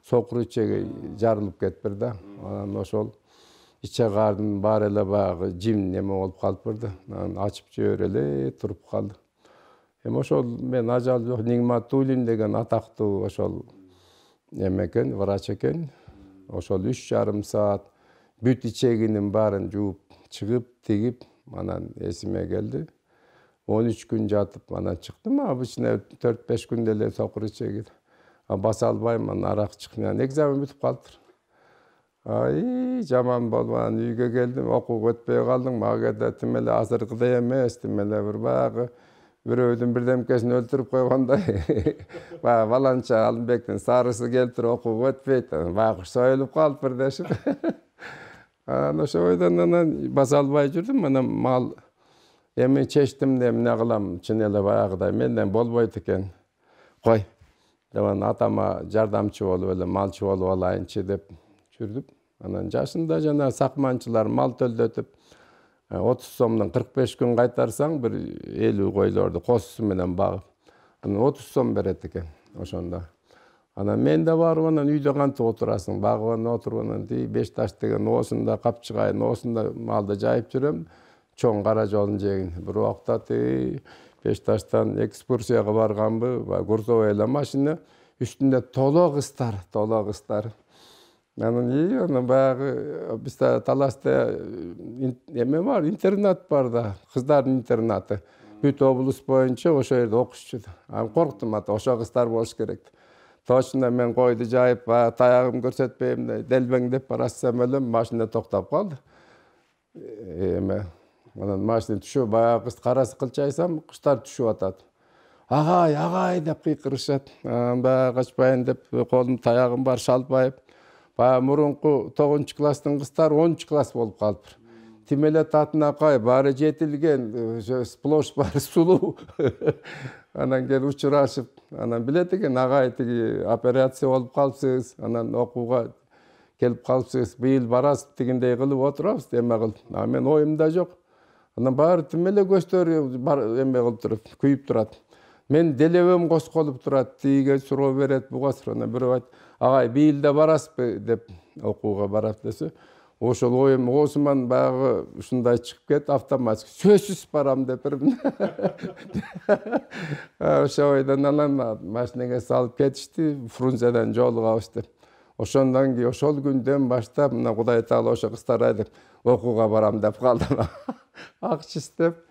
сокур ичеги жарылып кетиптир да. Анан ошол иче кардын баары эле баягы жим неме болуп калыптыр да. Анан ачып жибере эле туруп калды. Ошол мен ажал жок Нигматуллин деген атактуу ошол эме экен, врач экен. Ошол 3,5 саат бүт ичегинин баарын жууп чыгып тигип, анан эсиме келди. 13 күн жатып анан чыктым. Обычно 4-5 күндө эле сокур ичеги. Баса албайм, анан арак чыккан. Экзамен бүтүп калыптыр. Ай, жаман болгон. Үйгө келдим, окууга өтпөй калдым. Мага да тим эле азыркыдай эмес, тим эле бир баягы бирөөдүн бирдемкесин өлтүрүп койгондой. Баягы баланча Алымбектин сарысы келип туруп окууга өтпөйт. Байкуш союлуп калыптыр дешип. Анан ошо бойдон анан баса албай жүрдүм. Анан мал эми чечтим да эмне кылам, чын эле баягыдай менден болбойт экен. Кой. Деп атама жардамчы болуп эле малчы болуп алайынчы деп жүрдүм. Анан жашында жана сакманчылар мал төлдөтүп 30 сомдон 45 күн кайтарсаң бир 50 койлорду косусу менен багып, анан 30 сом берет экен ошондо. Анан мен да барып анан үйдө кантип отурасың, багып анан отуруп анан 5 таш деген оосунда капчыгайын, оосунда малды жайып жүрөм, чоң кара жолдун жээгин. Бир убакта 5 таштан экскурсияга барганбы, грузовой эле машина, үстүндө толо кыздар. Анан баягы бизде Таласта эме бар, интернат бар да, кыздардын интернаты. Бүт облус боюнча ошо жерде окушчу. Анан корктум ата, ошо кыздар болуш керек. Точно мен койду жайып, таягым көрсөтпөйм, делбеңдеп барасам эле машина токтоп калды. Эме анан машина түшүп, баягы кыз карасы кылчайсам, куштар түшүп атат. Агай деп кыйкырышат. Баягы качпайын деп колум таягым бар шалпайып. Мурунку 9-класстын кыздары 10-класс болуп калыптыр. Тим эле татына кай, баары жетилген, сплош баары сулуу. Анан келип учурашып, анан билет экен, агай тиги операция болуп калыпсыз, анан окууга келип калыпсыз, быйыл барасыз дегендей кылып отурабыз, эме кылып. Мен оюмда жок. Анан баары тим эле көздөрү эме кылып туруп, күйүп турат. Мен делебем косколуп турат, тиге суроо берет, буга суроо. Анан бирөө айт, агай быйыл да барасызбы деп окууга барат десе, ошол оюм оосуман баягы ушундай чыгып кетти, автоматик сөзсүз барам деп бердим. Ошо бойдон анан машинеге салып кетишти, Фрунзеден жолугабыз деп. Ошондон кийин ошол күндөн баштап мына Кудай таала ошо кыздар айтып, окууга барам деп калдым. акча istеп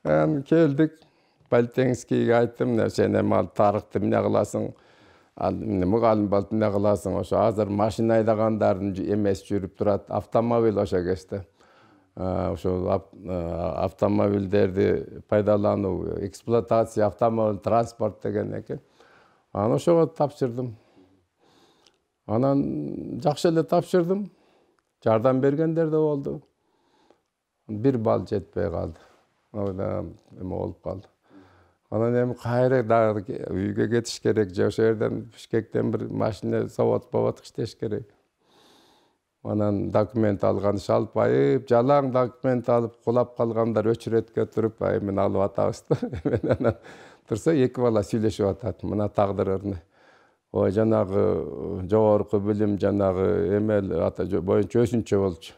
келдик. Политехническийге айттым, сен эми ал тарыхты эмне кыласың? Ал мугалим болуп эмне кыласың? Ошо азыр машина айдагандардын эмеси жүрүп турат, автомобиль ошо кезде. Ошо автомобилдерди пайдалануу, эксплуатация, автомобиль транспорт деген экен. Аны ошого тапшырдым. Анан жакшы эле тапшырдым. Жардам бергендер да болду. 1 балл жетпей калды. Эме болуп калды. Анан эми кайра дагы үйгө кетиш керек, же ошо жерден Бишкектен бир машина завод иштеш керек. Анан документ алган шалпайып, жалаң документ алып кулап калгандар өчүрөткө туруп, мен алып атабыз да. Анан турса эки бала сүйлөшүп атат. Мына тагдыр өрүнө. Ой, жанагы жогорку билим, жанагы эмел боюнча өсүнчө болчу.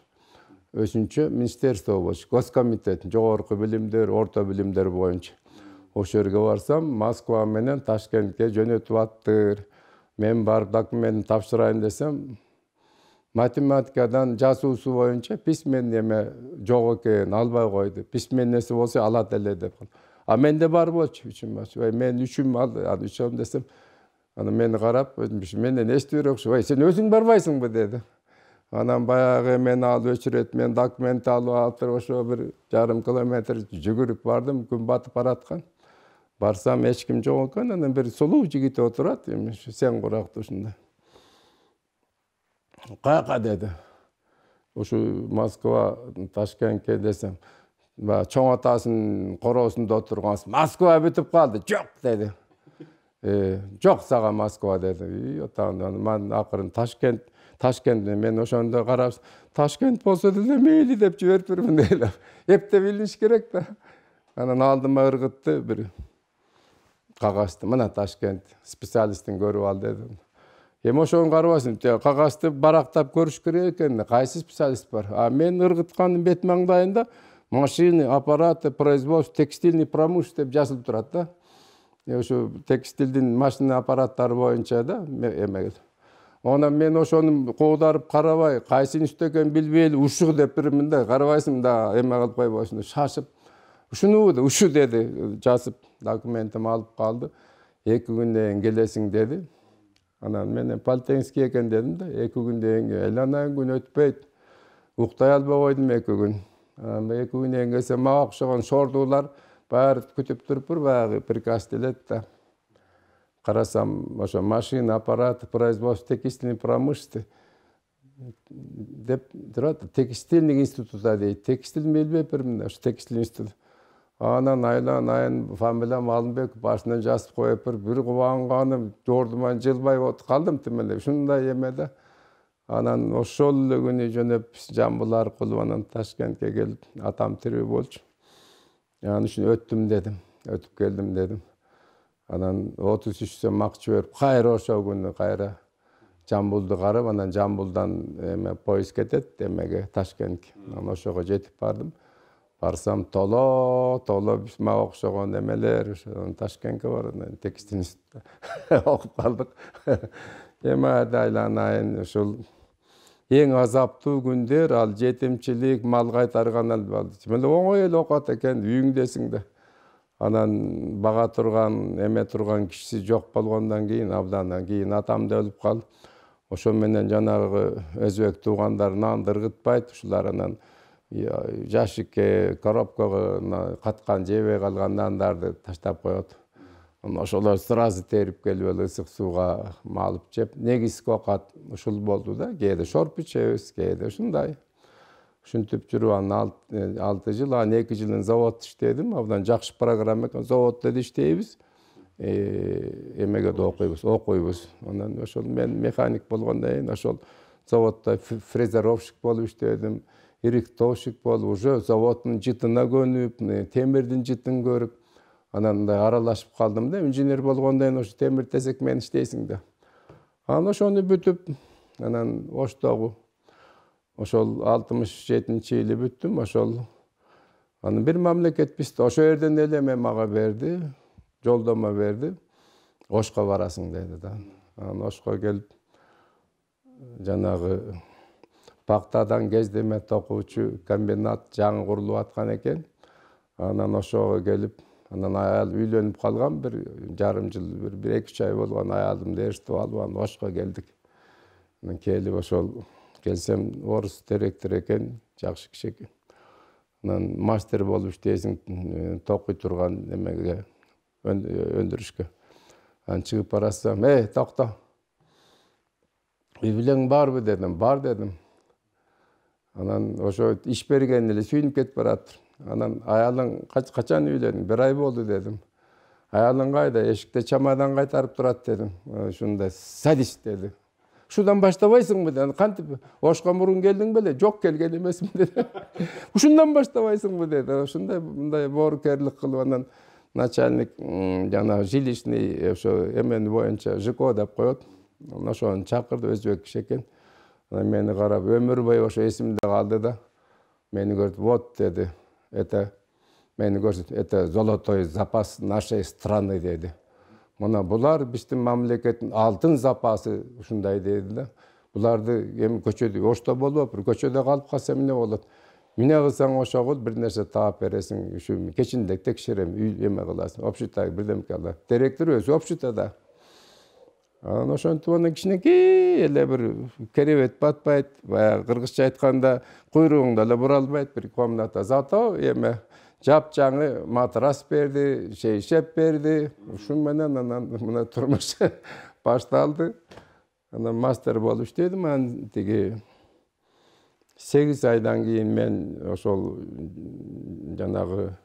Өсүнчө министерство болчу. Госкомитет, жогорку билимдер, орто билимдер боюнча. Ошол жерге барсам, Москва менен Ташкентке жөнөтүп аттыр. Мен барып документин тапшырайын десем, математикадан жазуусу боюнча письменный эме жок экен, албай койду. Письменныйси болсо алат эле деп. А менде бар болчу, мен үчүм ал үчөм десем, анан мени карап, менден эстибирокчу, ой, сен өзүң барбайсыңбы деди. Анан баягы мени алып өчүрөт, мен документ алып ошо 1,5 километр жүгүрүп бардым, күн батып бараткан. Барсам эч ким жок экен, анан бир сулуу жигит отурат, сен курактуу ушундай. Каяка деди. Ушу Москва, Ташкентке десем, чоң атасынын короосунда отургансыз. Москва бүтүп калды. Жок деди. Жок сага Москва деди. Мен акырын Ташкент мен ошондо карап, Ташкент болсо деле мейли деп жиберип бермин дейле. Эптеп билиш керек да. Анан алдыма ыргытты бир кагазды. Мына Ташкент специалистин көрүп ал деди. Эми ошону карабайсың, кагазды барактап көрүш керек экен. Кайсы специалист бар? Мен ыргыткандын бет маңдайында машины, аппараты, производство, текстильный промышленность деп жазылып турат да. Ошо текстилдин машина аппараттары боюнча да эмегил. Анан мен ошону коодарып карабай, кайсы институт экенин билбей эле ушу деп бермин да, карабайсың да эме кылып койбойсуң, шашып. Ушунубу ушу деди, жазып документим алып калды. 2 күндөн кийин келесиң деди. Анан мен политехнический экен дедим да, 2 күндөн кийин айланайын күн өтпөйт. Уктай албай койдум 2 күн. 2 күндөн кийин келсем, мага окшогон шордуулар баары күтүп туруп баягы приказ келет да. Карасам, ошо машина, аппарат, производство, текстильный промышленность деп турат. Текстильный института дейт. Текстиль билбеп бермин, ошо текстиль институт. Анан айланайын фамилиям Алымбек башынан жазып коюп бир кубанганым, жордуман жылбай калдым тимеле. Ушундай эме да. Анан ошол эле күнү жөнөп Жамбыл аркылуу анан Ташкентке келип, атам тирүү болчу. Анан үчүн өттүм дедим, өтүп келдим дедим. Анан 33 сом акча берип, кайра ошол күнү кайра Жамбылды карап, анан Жамбылдан эме поезд кетет эмеге, Ташкентке. Анан ошого жетип бардым. Барсам толо мага окшогон эмелер, ошо Ташкентке барып, текстиль институтта окуп калдык. Эми айланайын, ушул эң азаптуу күндөр ал жетимчилик, мал кайтарган албады. Мына оңой эле окуат экен, үйүңдесиң да. Анан бага турган, эме турган кишиси жок болгондон кийин, абдан кийин атам да өлүп калды. Ошо менен жанагы өзбек туугандар нанды ыргытпайт, ушулар анан жашикке, коробкага каткан жебей калган нандарды таштап коет. Ошолор сразу терип келип эле ысык сууга малып жеп, негизги окат ушул болду да. Кээде шорп ичебиз, кээде ушундай. Ушинтип жүрүп анан 6 жыл, 2 жылын заводто иштедим. Абдан жакшы программа экен. Заводто да иштейбиз. Эмеге да окуйбуз. Анан ошол мен механик болгондон кийин ошол заводто фрезеровщик болуп иштедим. Ирихтовщик болуп, уже заводдун жытына көнүп, темирдин жытын көрүп, анан мындай аралашып калдым да. Инженер болгондон кийин ошо темир тесек менен иштейсиң да. Анан ошону бүтүп, анан Оштогу ошол 67-жылы бүттүм, ошол. Анан бир мамлекет бизди ошо жерден эле мага берди, жолдомо берди. Ошко барасың деди да. Анан Ошко келип, жанагы Пактадан кездеме токуучу комбинат жаңы курулуп аткан экен. Анан ошого келип, анан аял үйлөнүп калган, 1,5 жыл, 1-2 ай болгон аялымды ээрчитип алып, анан Ошко келдик. Анан келип ошол келсем орус директор экен, жакшы киши экен. Анан мастер болуп иштейсиң, токуй турган немеге, өндүрүшкө. Анан чыгып барасам, токто. Үй бүлөң барбы дедим, бар дедим. Анан ошо иш берген эле сүйүнүп кетип баратыр. Анан аялың качан үйлөндүң? 1 ай болду дедим. Аялың кайда? Эшикте чамадан кайтарып турат дедим. Ушундай садист деди. Ушудан баштабайсыңбы деди. Кантип? Ошко мурун келдиң беле? Жок, келген эмесмин деди. Ушундан баштабайсыңбы деди. Ушундай мындай боорукерлик кылып, анан начальник жана жилищный ошо эмени боюнча ЖКО деп коет. Ошону чакырды, өзбек киши экен. Мени карап, өмүр бою ошо эсимде калды да. Мени көрүп, вот деди. Мени көрсөтүп, это золотой запас нашей страны деди. Мына булар биздин мамлекеттин алтын запасы ушундай деди да. Буларды эми көчөдө Ошто болбоп, көчөдө калып калса эмне болот? Эмне кылсаң ошого бир нерсе таап бересиң. Ушу кечинде текшерем, үй эме кыласың. Общутага бирдемке алат. Директор өзү общутада. Анан ошентип анан кичинекей эле бир керебет батпайт, баягы кыргызча айтканда куйругуңду эле бура албайт бир комната. Зато эме жапжаңы матрас берди, шейшеп берди. Ушу менен анан мына турмуш башталды. Анан мастер болуп иштедим. Анан тиги 8 айдан кийин мен ошол жанагы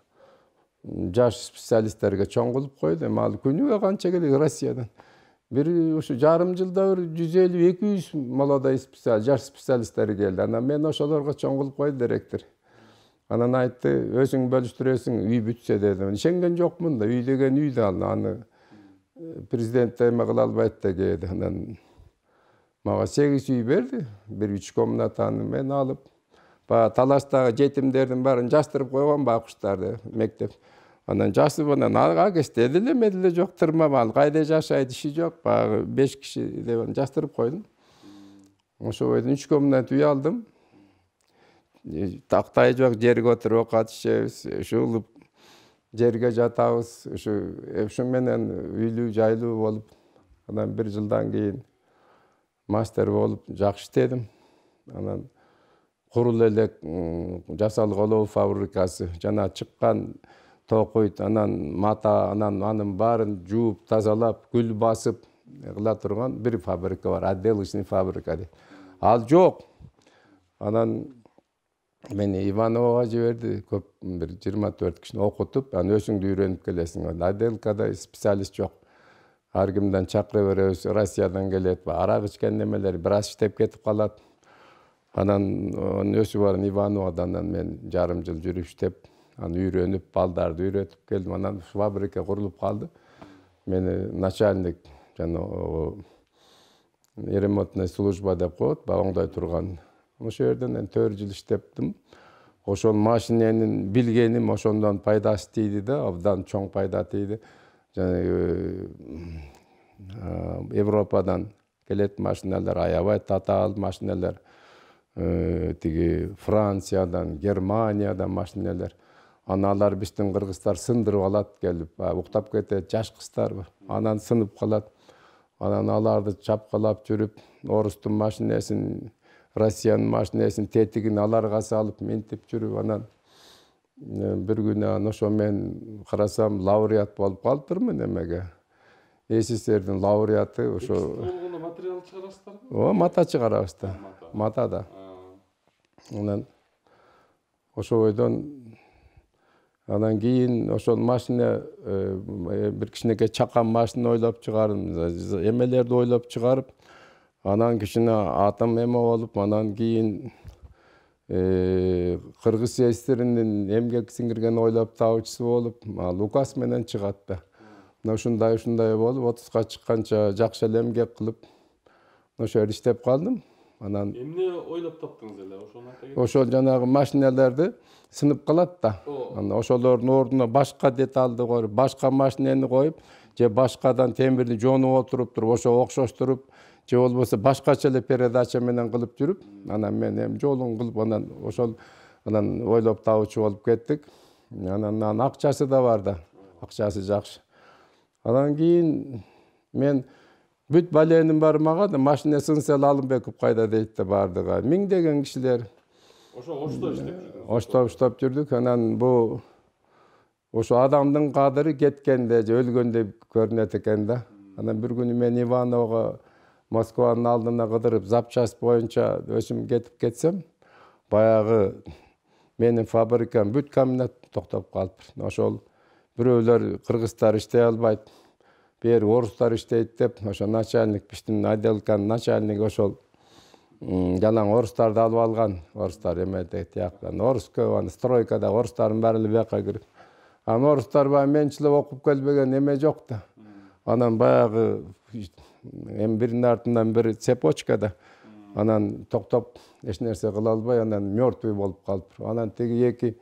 жаш специалисттерге чоң кылып койдум. Ал күнүгө канча келет Россиядан. Бир ушу жарым жылда 150-200 молодой специалист, жаш специалисттер келди. Анан мен ошолорго чоң кылып койду директор. Анан айтты, өзүң бөлүштүрөсүң, үй бүтсө дедим. Ишенген жокмун да, үй деген үй да, аны президент эме кыла албайт деди. Анан мага 8 үй берди, бир 3 комнатаны мен алып, баягы талаштагы жетимдердин баарын жаштырып койгон байкуштарды мектеп. Анан жасып, анан ага кезде деле медиле жок, тырмам ал кайда жашайт, иши жок, баягы 5 киши деп жаштырып койдум. Ошо бойдон 3 комнат үй алдым. Тактай жок, жерге отуруп окат ичебиз, ушулуп жерге жатабыз. Ушу менен үйлүү жайлуу болуп, анан 1 жылдан кийин мастер болуп жакшы иштедим. Анан курул элек жасалгылоо фабрикасы, жана чыккан токуйт, анан мата, анан анын баарын жууп, тазалап, гүл басып кыла турган бир фабрика бар, отделочный фабрика дейт. Ал жок. Анан мени Иванового жиберди, көп бир 24 кишини окутуп, анан өзүңдү үйрөнүп келесиң. Отделкада специалист жок. Ар кимден чакыра беребиз, Россиядан келет, арак ичкен немелер бир аз иштеп кетип калат. Анан өсүп барган Ивановодан мен жарым жыл жүрүп иштеп, аны үйрөнүп, балдарды үйрөтүп келдим. Анан фабрика курулуп калды. Мени начальник жана ремонтная служба деп коет, багыңдай турган. Ошол жерден 4 жыл иштептим. Ошол машиненин билгеним ошондон пайдасы тийди да, абдан чоң пайда тийди. Европадан келет машиналар, аябай татаал машиналар. Тиги Франциядан, Германиядан машиналар. Аналар биздин кыргыздар сындырып алат келип, уктап кетет, жаш кыздар. Анан сынып калат. Анан аларды чапкалап жүрүп, орустун машинесин, Россиянын машинесин тетигин аларга салып, минтип жүрүп, анан бир күнү ошо мен карасам лауреат болуп калыптырмын эмеге. СССРдин лауреаты ошо. Материал чыгарасыздар? Мата чыгарабыз да. Матада. Анан ошо бойдон анан кийин ошол машина бир кичинекей чакан машина ойлоп чыгарып, эмелерди ойлоп чыгарып, анан кичине атом эме болуп, анан кийин Кыргыз СССРинин эмгек сиңирген ойлоп табуучусу болуп, ал указ менен чыгат да. Ушундай болуп, 30га чыкканча жакшы эле эмгек кылып, ошо жерде иштеп калдым. Анан эмне ойлоп таптыңыз эле ошону айта? Ошол жанагы машиналарды сынып калат да. Анан ошолордун ордуна башка деталды коюп, башка машинени коюп, же башкадан темирди жонуп отуруп, ошо окшоштуруп, же болбосо башкача эле передача менен кылып жүрүп, анан мен эми жолун кылып анан ошол анан ойлоп табуучу болуп кеттик. Анан акчасы да бар да, акчасы жакшы. Анан кийин мен бүт баленим бар мага да машина сынса Алымбеков кайда дейт да бардыгы. Миңдеген кишилер. Ошто иштеп жүрдүңүз. Оштоп жүрдүк. Анан бу ошо адамдын кадыры кеткенде же өлгөндө көрүнөт экен да. Анан бир күнү мен Ивановго Москванын алдына кыдырып запчасть боюнча өзүм кетип кетсем, баягы менин фабрикам бүт комбинат токтоп калыптыр. Ошол бирөөлөр кыргыздар иштей албайт, бери орустар иштейт деп, ошо начальник биздин отделканын начальниги ошол жалаң орустарды алып алган. Орустар эмеде тияктан орус көп, аны стройкада орустардын баары эле бияка кирип. Анан орустар баягы менчилеп окуп келбеген эме жок да. Анан баягы эми биринин артынан бири цепочкада анан токтоп эч нерсе кыла албай анан мертвый болуп калыптыр. Анан тиги эки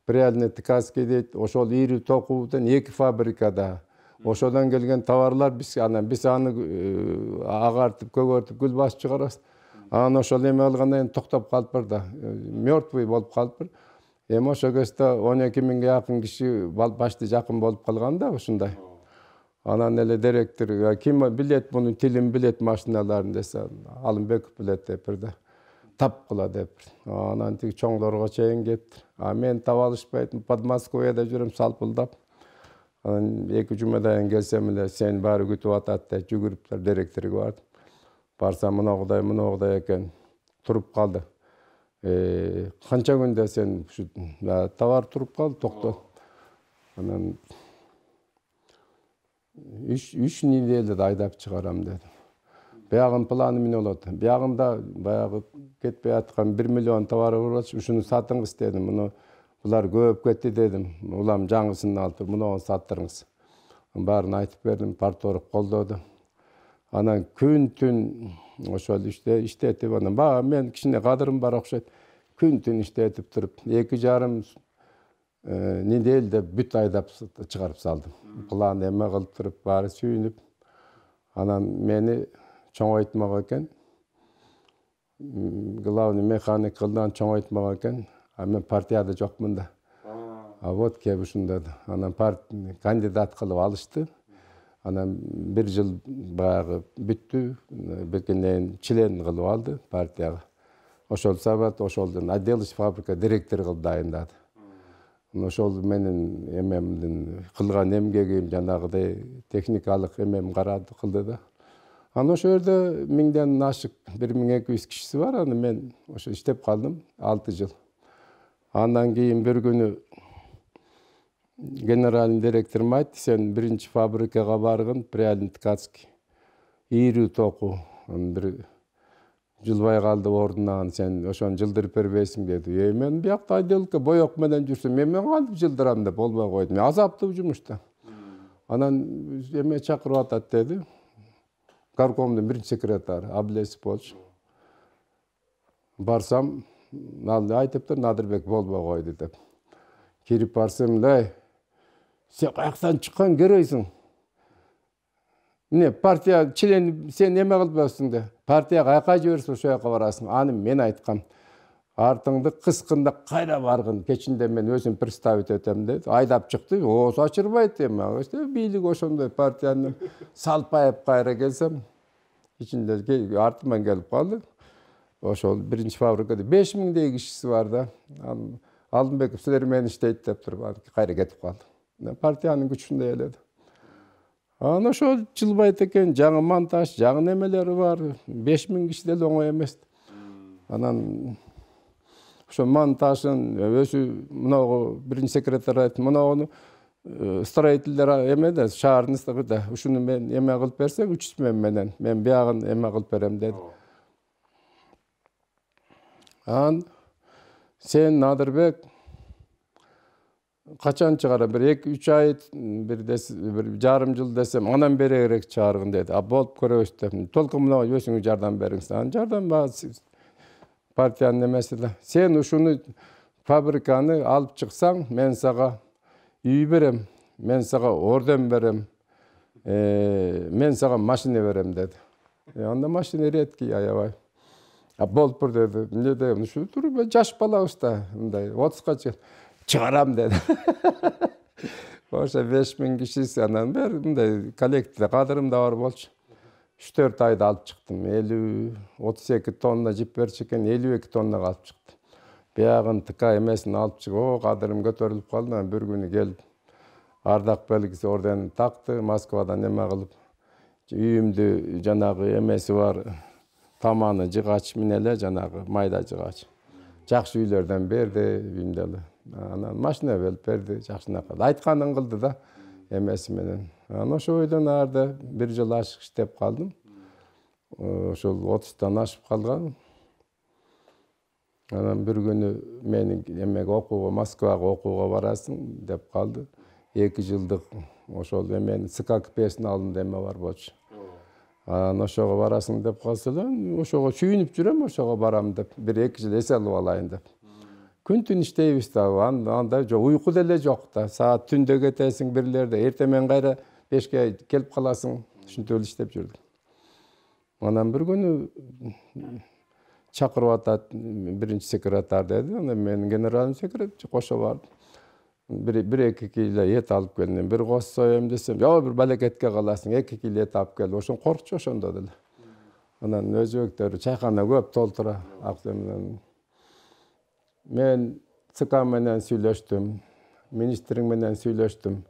пряльный ткацкий дейт, ошол ири токубудан эки фабрикада ошодон келген товарлар биз аны агартып көгөртүп гүл басып чыгарабыз. Анан ошол эме алгандан кийин токтоп калыптыр да, мертвый болуп калыптыр. Эми ошол кезде 12 миңге жакын киши башты жакын болуп калган да ушундай. Анан эле директор ким билет мунун тилин билет машиналарын десе, Алымбеков билет депир да. Тап кыла депир. Анан тиги чоңдорго чейин кетти. А мен таба алышпайт, Подмосковьеда жүрөм салпылдап. Анан 2 жумадан кийин келсем эле сени баары күтүп атат деп жүгүрүптүр директорго бардым. Барсам мынагыдай экен. Туруп калды. Канча күндө сен ушу товар туруп калды, токто. Анан 3 неделяда айдап чыгарам деди. Биягын планы менен болот. Биягында баягы кетпей аткан 1 миллион товары бар. Ушуну сатыңыз дедим. Муну булар көп кетти дедим. Улам жаңысын алып, муну саттырыңыз. Баарын айтып бердим, парторг колдоду. Анан күн-түн ошол иштетип анан мен кичине кадырым бар окшойт. Күн-түн иштетип туруп 2,5 неделде бүт айдап чыгарып салдым. План эме кылып туруп баары сүйүнүп. Анан мени чоңойтмак экен. Главный механик кылдан чоңойтмак экен. А мен партияда жокмун да. А вот кеп ушунда да. Анан кандидат кылып алышты. Анан 1 жыл баягы бүттү. Бекенен член кылып алды партияга. Ошол сабат ошолдун отделыч фабрика директору кылып дайындады. Ошол менин эмемдин кылган эмгегим жанагыдай техникалык эмем карады кылды да. Анан ошол жерде 1000ден ашык 1200 кишиси бар. Аны мен ошо иштеп калдым 6 жыл. Андан кийин бир күнү генеральный директорум айтты, сен биринчи фабрикага баргын, пряльный ткацкий. Ири току. Бир жылбай калды ордунан, сен ошону жылдырып бербейсиң деди. Мен биякта отделка боек менен жүрсөм, мен кантип жылдырам деп болбой койду. Мен азаптуу жумушта. Анан эме чакырып атат деди. Горкомдун биринчи секретары Аблесов болчу. Барсам, ал айтыптыр, Надырбек болбой койду деп. Кирип барсам, сен каяктан чыккан керейсиң? Партия член сен неме кылбайсың де. Партияга каяка жиберсе ошол жака барасың. Аны мен айткам. Артыңды кыскында кайра баргын. Кечинде мен өзүм представить этем деди. Айдап чыкты. Сачырбайт эми. Бийлик ошондой партияны салпайып кайра келсем, ичинде артыман келип калды. Ошол биринчи фабрикада 5000дей кишиси бар да. Алымбеков силер менен иштейт деп туруп кайра кетип калды. Партиянын күчүндөй эле. Анан ошол жылбайт экен, жаңы монтаж, жаңы немелери бар. 5000 киши деле оңой эмес. Анан ошо монтажын өзү мынагы биринчи секретарь айтты, мынагы строительдер эме да, шаарыбызда да, ушуну мен эме кылып берсең 300 миң менен, мен биягын эме кылып берем деди. Анан сен Надырбек качан чыгарам? 1-3 ай, бир жарым жыл десем, анан бери керек чыгаргын деди. Болуп көрөбүз деп. Толку мына өзүңүз жардам бериңиз. Анан жардам партиянын эмеси да. Сен ушуну фабриканы алып чыксаң, мен сага үй берем, мен сага орден берем, мен сага машина берем деди. Анда машина редкий аябай. Болуп тур деди. Эмне деп, ушу тур жаш балабыз да, мындай 30га чыгарам деди. Ошо 5000 кишиси анан бери мындай коллективде кадырым да бар болчу. 3-4 айда алып чыктым. 32 тонна жип берчү экен, 52 тоннага алып чыктым. Биягын ТК эмесин алып чыгып, кадырым көтөрүлүп калды. Анан бир күнү келип ардак белгиси орденин такты, Москвадан эме кылып, үйүмдү жанагы эмеси бар, таманы жыгач менен эле жанагы майда жыгач. Жакшы үйлөрдөн берди, үйүмдө эле. Анан машина берди, жакшынакай. Айтканын кылды да эмеси менен. Анан ошо бойдон арда бир жыл ашык иштеп калдым. Ошол 30тан ашып калган. Анан бир күнү мени эмеге окууга, Москвага окууга барасың деп калды. 2 жылдык ошол эмени СККПсин алдында эме бар болчу. Анан ошого барасың деп калса эле, ошого сүйүнүп жүрөм, ошого барам деп, 1-2 жыл эс алып алайын деп. Күн-түн иштейбиз да, анда жок, уйку деле жок да. Саат түндө кетесиң бирлерде, эртемен кайра 5ке келип каласың, ушинтип эле иштеп жүрдүк. Анан бир күнү чакырып атат, биринчи секретарь деди. Анан мен генеральный секретарь кошо бардым. 1-2 кило эт алып келдим. Бир кос соем десем, жок, бир балекетке каласың, 2 кило эт алып кел. Ошон коркчу ошондо деле. Анан өзбектөр чайкана көп толтура, акча. Мен ЦК менен сүйлөштүм, министриң менен сүйлөштүм.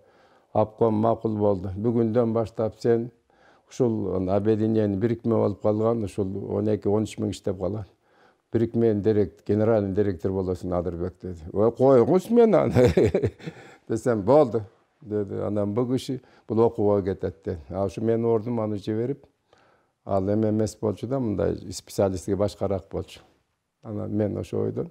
Обком макул болду. Бүгүндөн баштап сен ушул объединение бирикме болуп калган, ушул 12-13 миң иштеп калат. Бирикменин генеральный директор болосуң, Адырбек деди. Коюңуз мени десем, болду деди. Анан бул киши бул окууга кетет деди. Ушу менин ордум аны жиберип, ал эме эмес болчу да, мындай специалистке башкараак болчу. Анан мен ошо ойдон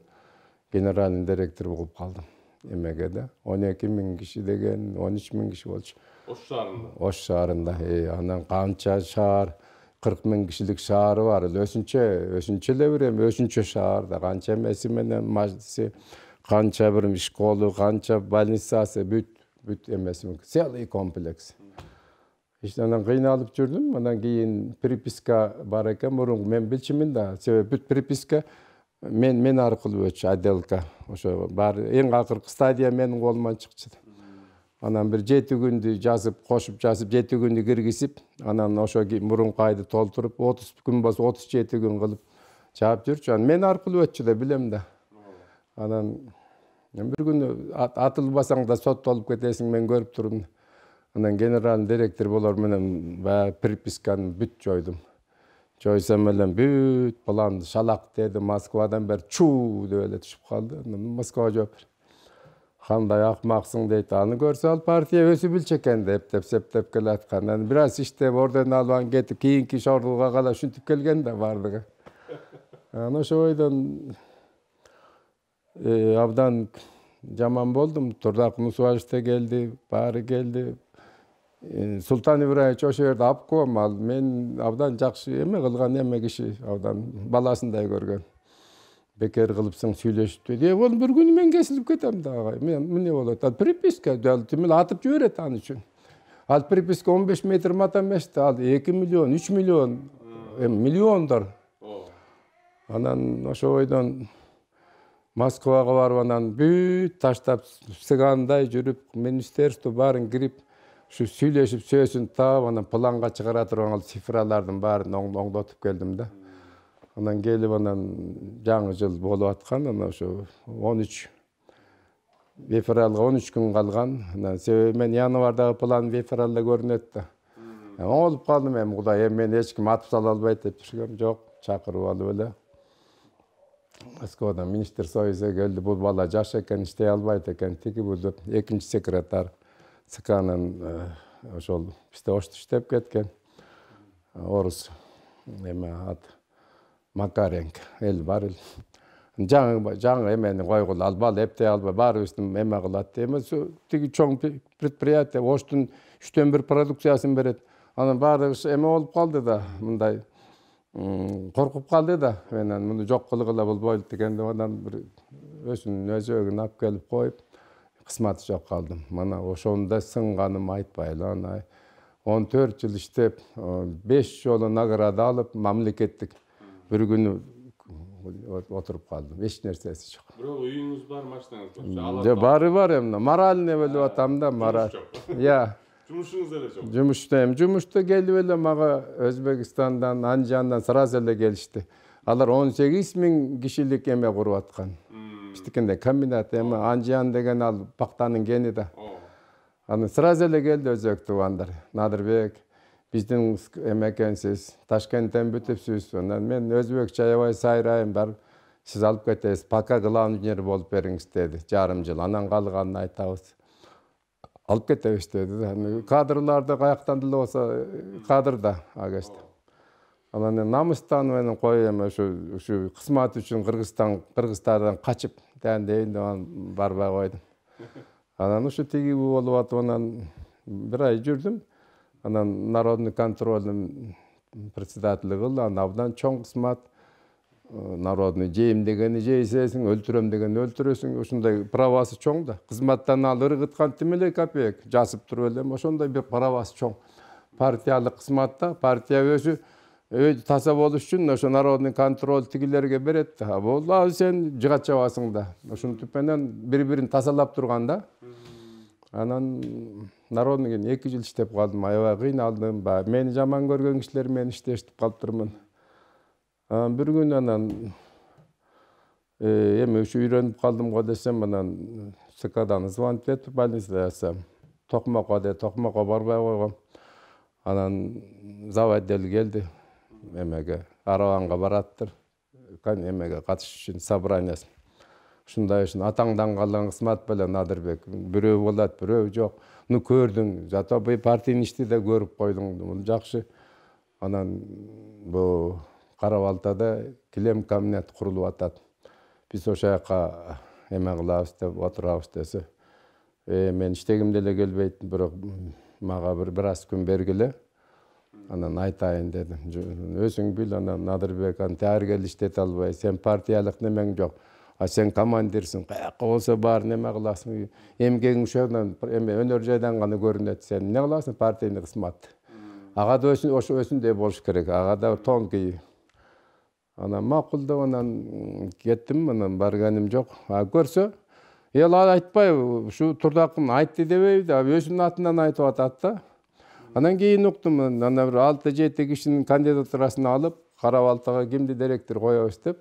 генеральный директор болуп калдым. Эмеге да 12 миң киши деген 13 миң киши болчу. Ош шаарында. Ош шаарында. Анан канча шаар, 40 миң кишилик шаары бар. Өсүнчө эле берем, өсүнчө шаарда канча эмеси менен мажлиси, канча бир школу, канча больницасы, бүт эмеси, целый комплекс. Анан кыйналып жүрдүм. Анан кийин приписка бар экен, мурунку мен билчүмүн да. Себеби бүт приписка мен аркылуу өтчү, отделка. Ошо бар эң акыркы стадия менин колуман чыкчу. Анан бир 7 күндү жазып, кошуп жазып, 7 күндү киргизип, анан ошо мурунку айды толтуруп, 30 күн болсо 37 күн кылып жаап жүрчү. Анан мен аркылуу өтчү да билем да. Анан бир күнү атылбасаң да соттолуп кетесиң, мен көрүп турдум. Анан генеральный директор болор менен баягы приписканы бүт жойдум. Жойсом эле бүт планды шалак деди, Москвадан бери чуу деп эле түшүп калды. Москвага жооп бер. Кандай акмаксың дейт. Аны көрсө ал партия өсүп билчү экен деп септеп келаткан. Анан бир аз иштеп орден алып кетип, кийинки шордуга кала ушинтип келген да бардыгы. Анан ошо бойдон абдан жаман болдум. Турдак Мусубаевич да келди, баары келди. Султан Ибраевич ошо жерде обком, ал мен абдан жакшы эме кылган эме киши, абдан баласындай көргөн. Бекер кылыпсың, сүйлөшүп деди. Болду, бир күнү мен кесилип кетем да агай. Мен эмне болот? Ал приписка тимил атып жиберет аны үчүн. Ал приписка 15 метр мата эмес да, ал 2 миллион, 3 миллион, миллиондор. Анан ошо бойдон Москвага барып, анан бүт таштап, сыгандай жүрүп, министерство баарын кирип, ушу сүйлөшүп, сөзүн таап, анан планга чыгара турган цифралардын баарын оңдотуп келдим да. Анан келип, анан жаңы жыл болуп аткан, анан ошо 13 февралга 13 күн калган. Анан себеби мен январдагы план февралда көрүнөт да. Оңолуп калдым эми, Кудай, мен эч ким атып сала албайт деп жүргөм. Жок, чакырып алып эле Москвадан министр союзга келди. Бул бала жаш экен, иштей албайт экен, тиги бул деп экинчи секретарь ЦКнын ошол бизде Ошто иштеп кеткен. Орус эме ат Макаренко, эл бар эл. Жаңы эмени койгула, ал бала эптей албай, баарыбыздын эме кылат. Эми тиги чоң предприятие Оштун 3төн 1 продукциясын берет. Анан баары эме болуп калды да, мындай коркуп калды да. Менен муну жок кылгыла болбойт деген деп, анан бир өзүнүн өзөгүн алып келип коюп, кысматы жок калдым. Мана ошондо сынганым айтпайлы, ана 14 жыл иштеп, 5 жолу награда алып, мамлекеттик bir күнү отуруп калдым. Эч нерсеси жок. Бирок үйүңүз бар, машинаңыз бар. Бары бар эмне, моральный бөлүп атам да, мораль. Я. Жумушуңуз эле жок. Жумушта келип эле мага Өзбекстандан, Анжандан сразу эле келишти. Алар 18 000 кишилик эме куруп аткан. Биздикинде комбинат эме Анжан деген ал пактанын гени да. Аны сразу эле келди өзбек туугандар. Надырбек, биздин эме экенсиз, Ташкенттен бүтүпсүз. Анан мен өзбекче аябай сайрайм бар. Сиз алып кетесиз, пока главный инженер болуп бериңиз деди. Жарым жыл. Анан калганын айтабыз. Алып кетебиз деди. Кадрларды каяктан деле болсо кадрда агашты. Анан намыстан менен кой эме ушу кызмат үчүн Кыргызстандан качып дейин деп барбай койдум. Анан ушу тиги болуп атып, анан бир ай жүрдүм. Анан народный контрольдун председателі кылды. Анан абдан чоң кызмат. Народный жейм дегени жейсесиң, өлтүрөм дегени өлтүрөсүң. Ушундай правасы чоң да. Кызматтан ал ыргыткан тимелей копеек жасып туруп элем. Ошондой бир правасы чоң. Партиялык кызматта партия өзү таза болуш үчүн ошо народный контроль тигилерге берет. Бул сен жыгат чабасың да. Ушинтип менен бири-бирин тазалап турган да. Анан народный 2 жыл иштеп калдым. Аябай кыйналдым. Мени жаман көргөн кишилер мени иштешип калыптырмын. Bir gün anan эми ушу үйрөнүп калдым го десем, анан СКдан звонить этип больницада жатсам, Токмокко барбай койгом. Анан заводдел келди эмеге, Арабанга бараттыр. Эмеге катышыш үчүн собраниясы. Ушундай үчүн атаңдан калган кызмат белән Надырбек. Бирөө болот, бирөө жок. Көрдүң, зато бу партиянын ишти да көрүп койдуң. Бул жакшы. Анан бу Карабалтада килем комбинат курулуп атат. Биз ошо жака эме кылабыз деп отурабыз десе. Мен иштегим деле келбейт, бирок мага бир аз күн бергиле. Анан айтайын дедим. Өзүң бил, анан Надырбек ар кел иштете албай, сен партиялык немең жок. Сен командирсиң, каяка болсо бар неме кыласың. Эмгегиң ошондон эме өнөр жайдан гана көрүнөт. Сен эмне кыласың партийный кызмат? Ага да ошо өзүндөй болуш керек. Ага да тонкий. Анан макул деп анан кеттим, анан барганым жок. Көрсө, эл айтпай, ушу турдакын айтты дебейби, өзүнүн атынан айтып атат да. Анан кийин уктум, анан бир 6-7 кишинин кандидатурасын алып, Карабалтага кимди директор коебуз деп,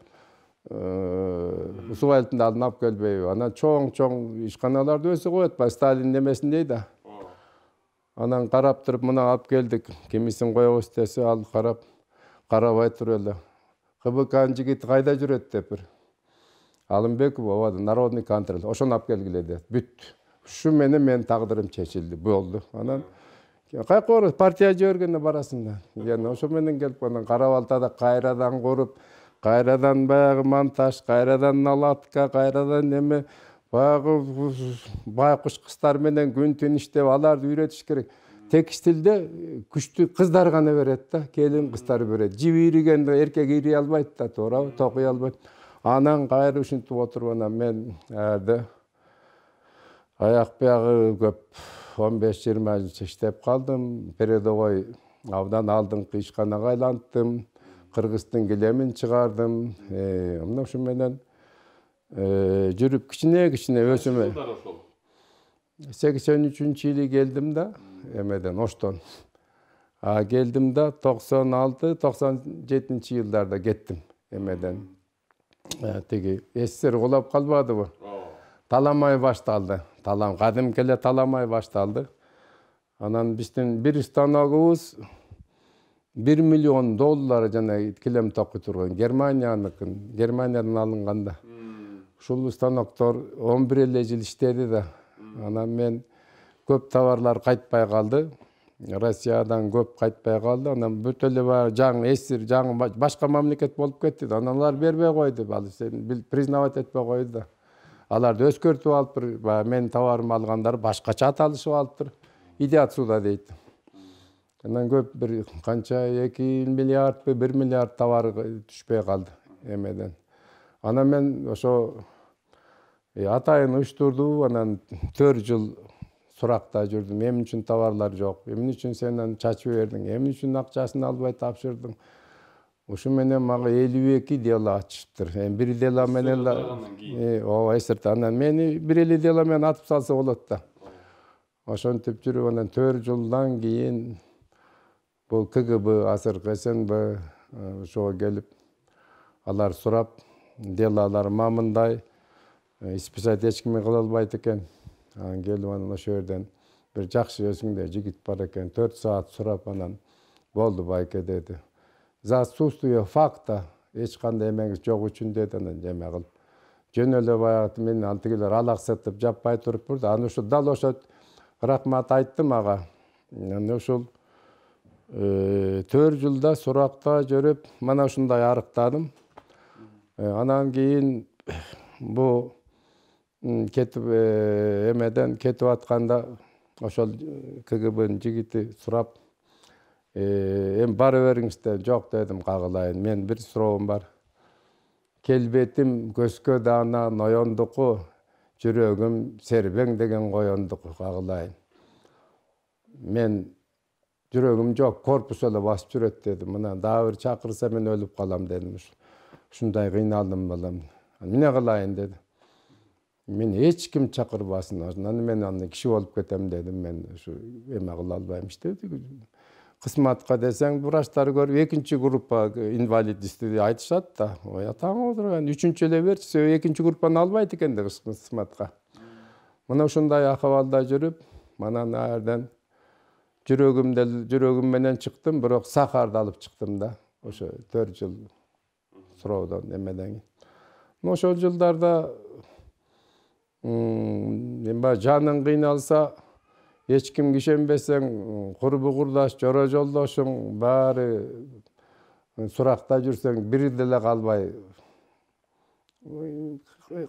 Субайлтын алдын алып келбейби. Анан чоң ишканаларды өзү коет, Сталин немесиндей да. Анан карап туруп, мына алып келдик, кимисин коебуз десе, ал карабай туруп эле. КБКнын жигити кайда жүрөт деп бир. Алымбеков, ооба, народный контроль. Ошону алып келгиле деп. Бүт. Ушу менен тагдырым чечилди, болду. Анан кайка барасың, партия жибергенде барасың да. Ошо менен келип, анан Карабалтада кайрадан куруп, кайрадан баягы монтаж, кайрадан наладка, кайрадан эме, баягы байкуш кыздар менен күн-түн иштеп, аларды үйрөтүш керек. Текстилде күчтүү кыздар гана берет да, келин кыздар берет. Жиби иригенде эркек ири албайт да, туура, токуй албайт. Анан кайра ушинтип отуруп, анан мен аяк-биягы көп 15-20 жыл иштеп калдым. Передовой абдан алдыңкы ишканага айлантым. Кыргыздын килемин чыгардым. Мына ушу менен жүрүп кичине өсүмө. 83-жылы келдим да, эмеден Оштон. Келдим да 96-97 жылдарда кеттим эмеден. Тиги СССР кулап калбадыбы? Таламай башталды. Кадимки эле таламай башталды. Анан биздин бир станогубуз $1 миллион жана килем токуй турган. Германиядан алынганда. Ушул станоктор 11 эле жыл иштеди да. Анан мен көп товарлар кайтпай калды. Россиядан көп кайтпай калды. Анан бүт эле жаңы башка мамлекет болуп кетти. Аналар бербей койду. Ал признавать этпей койду да. Аларды өзгөртүп алыптыр. Мен товарымды алгандар башкача аталышып алыптыр. Идиот суда дейт. Анан көп бир канча 2 миллиард, 1 миллиард товар түшпөй калды эмеден. Анан мен ошо атайын уюштурду, анан 4 жыл суракта жүрдüm. Эмне үчүн товарлар жок? Эмне үчүн сен аны чачып бердиң? Эмне үчүн акчасын албай тапшырдың? Ушу менен мага 52 дело ачыптыр. Бир дело менен ооба эсерт. Анан мени бир эле дело менен атып салса болот да. Ошентип жүрүп анан 4 жылдан кийин бул КГБ, азыркы СНБ ошого келип алар сурап, делолор мамындай, исписать эч ким кыла албайт экен. Анан келип анан ошо жерден бир жакшы өзүңдөй жигит бар экен, 4 саат сурап анан болду байке деди. За отсутствие факта эч кандай эмеңиз жок үчүн деди, анан эме кылып. Жөн эле баягы мен антигилер алаксытып жаппай туруп да, аны ушу дал ошо рахмат айтты мага. Анан ушул 4 жылда суракта жүрүп, мана ушундай арыктадым. Анан кийин бу кетип эмеден кетип атканда ошол КГБнын жигити сурап, эми бара бериңиз, жок дедим, кагылайын. Мен бир суроом бар. Келбетим көзгө даана ноёндуку, жүрөгүм сербең деген коёндуку, кагылайын. Мен жүрөгүм жок, корпус эле басып жүрөт дедим. Мына дагы бир чакырса мен өлүп калам дедим. Ушундай кыйналдым балам. Эмне кылайын деди. Мен эч ким чакырбасын, анан мен аны киши болуп кетем дедим. Мен ушу эме кыла албайм деди. Кысматка десең, врачтар көрүп, экинчи группа инвалидности айтышат да. Ой, таң отурган, үчүнчү эле берчи, экинчи группаны албайт экен да кысматка. Мына ушундай акыбалда жүрүп, анан аерден жүрөгүм менен чыктым, бирок сахарды алып чыктым да. Ошо 4 жыл суроодон эмеден кийин. Ошол жылдарда жаның кыйналса, эч кимге ишенбесең, курбу курдаш, жора жолдошуң баары суракта жүрсөң, бири деле калбай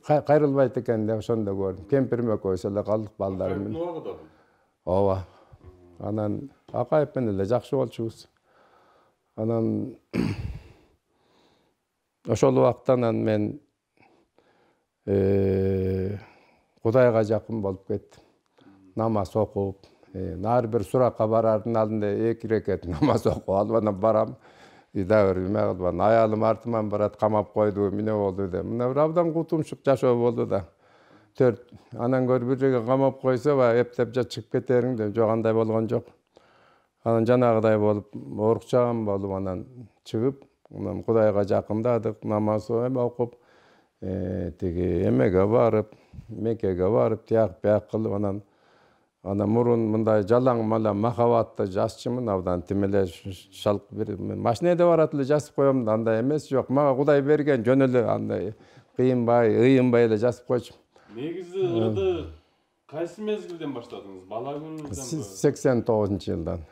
кайрылбайт экен деп ошондо көрдүм. Кемпирим экөөбүз эле калдык балдарым менен. Ооба. Анан Акаев менен эле жакшы болчубуз. Анан ошол убактан мен Кудайга жакын болуп кеттим. Намаз окуп, ар бир суракка барардын алдында 2 рекет намаз окуп алып анан барам. Дагы эме кылып, аялым артыман барат, камап койду, эмне болду деп. Мына бир абдан кутумчук жашоо болду да. 4 анан көрүп бир жерге камап койсо, эптеп чыгып кетериң деп, жок андай болгон жок. Анан жанагыдай болуп, оорукчаган болуп анан чыгып, анан Кудайга жакындадык, намаз окуп, тиги эмеге барып, Меккеге барып, тияк бияк кылып, анан мурун мындай жалаң малам махабатты жазчымын, абдан тимеле шалк бир машинеде барат эле жазып коем да, андай эмес жок. Мага Кудай берген жөн эле андай кыйынбай, ыйынбай эле жазып койчумун. Негизи ырды кайсы мезгилден баштадыңыз? Бала күнүңүздөнбү? 89-жылдан.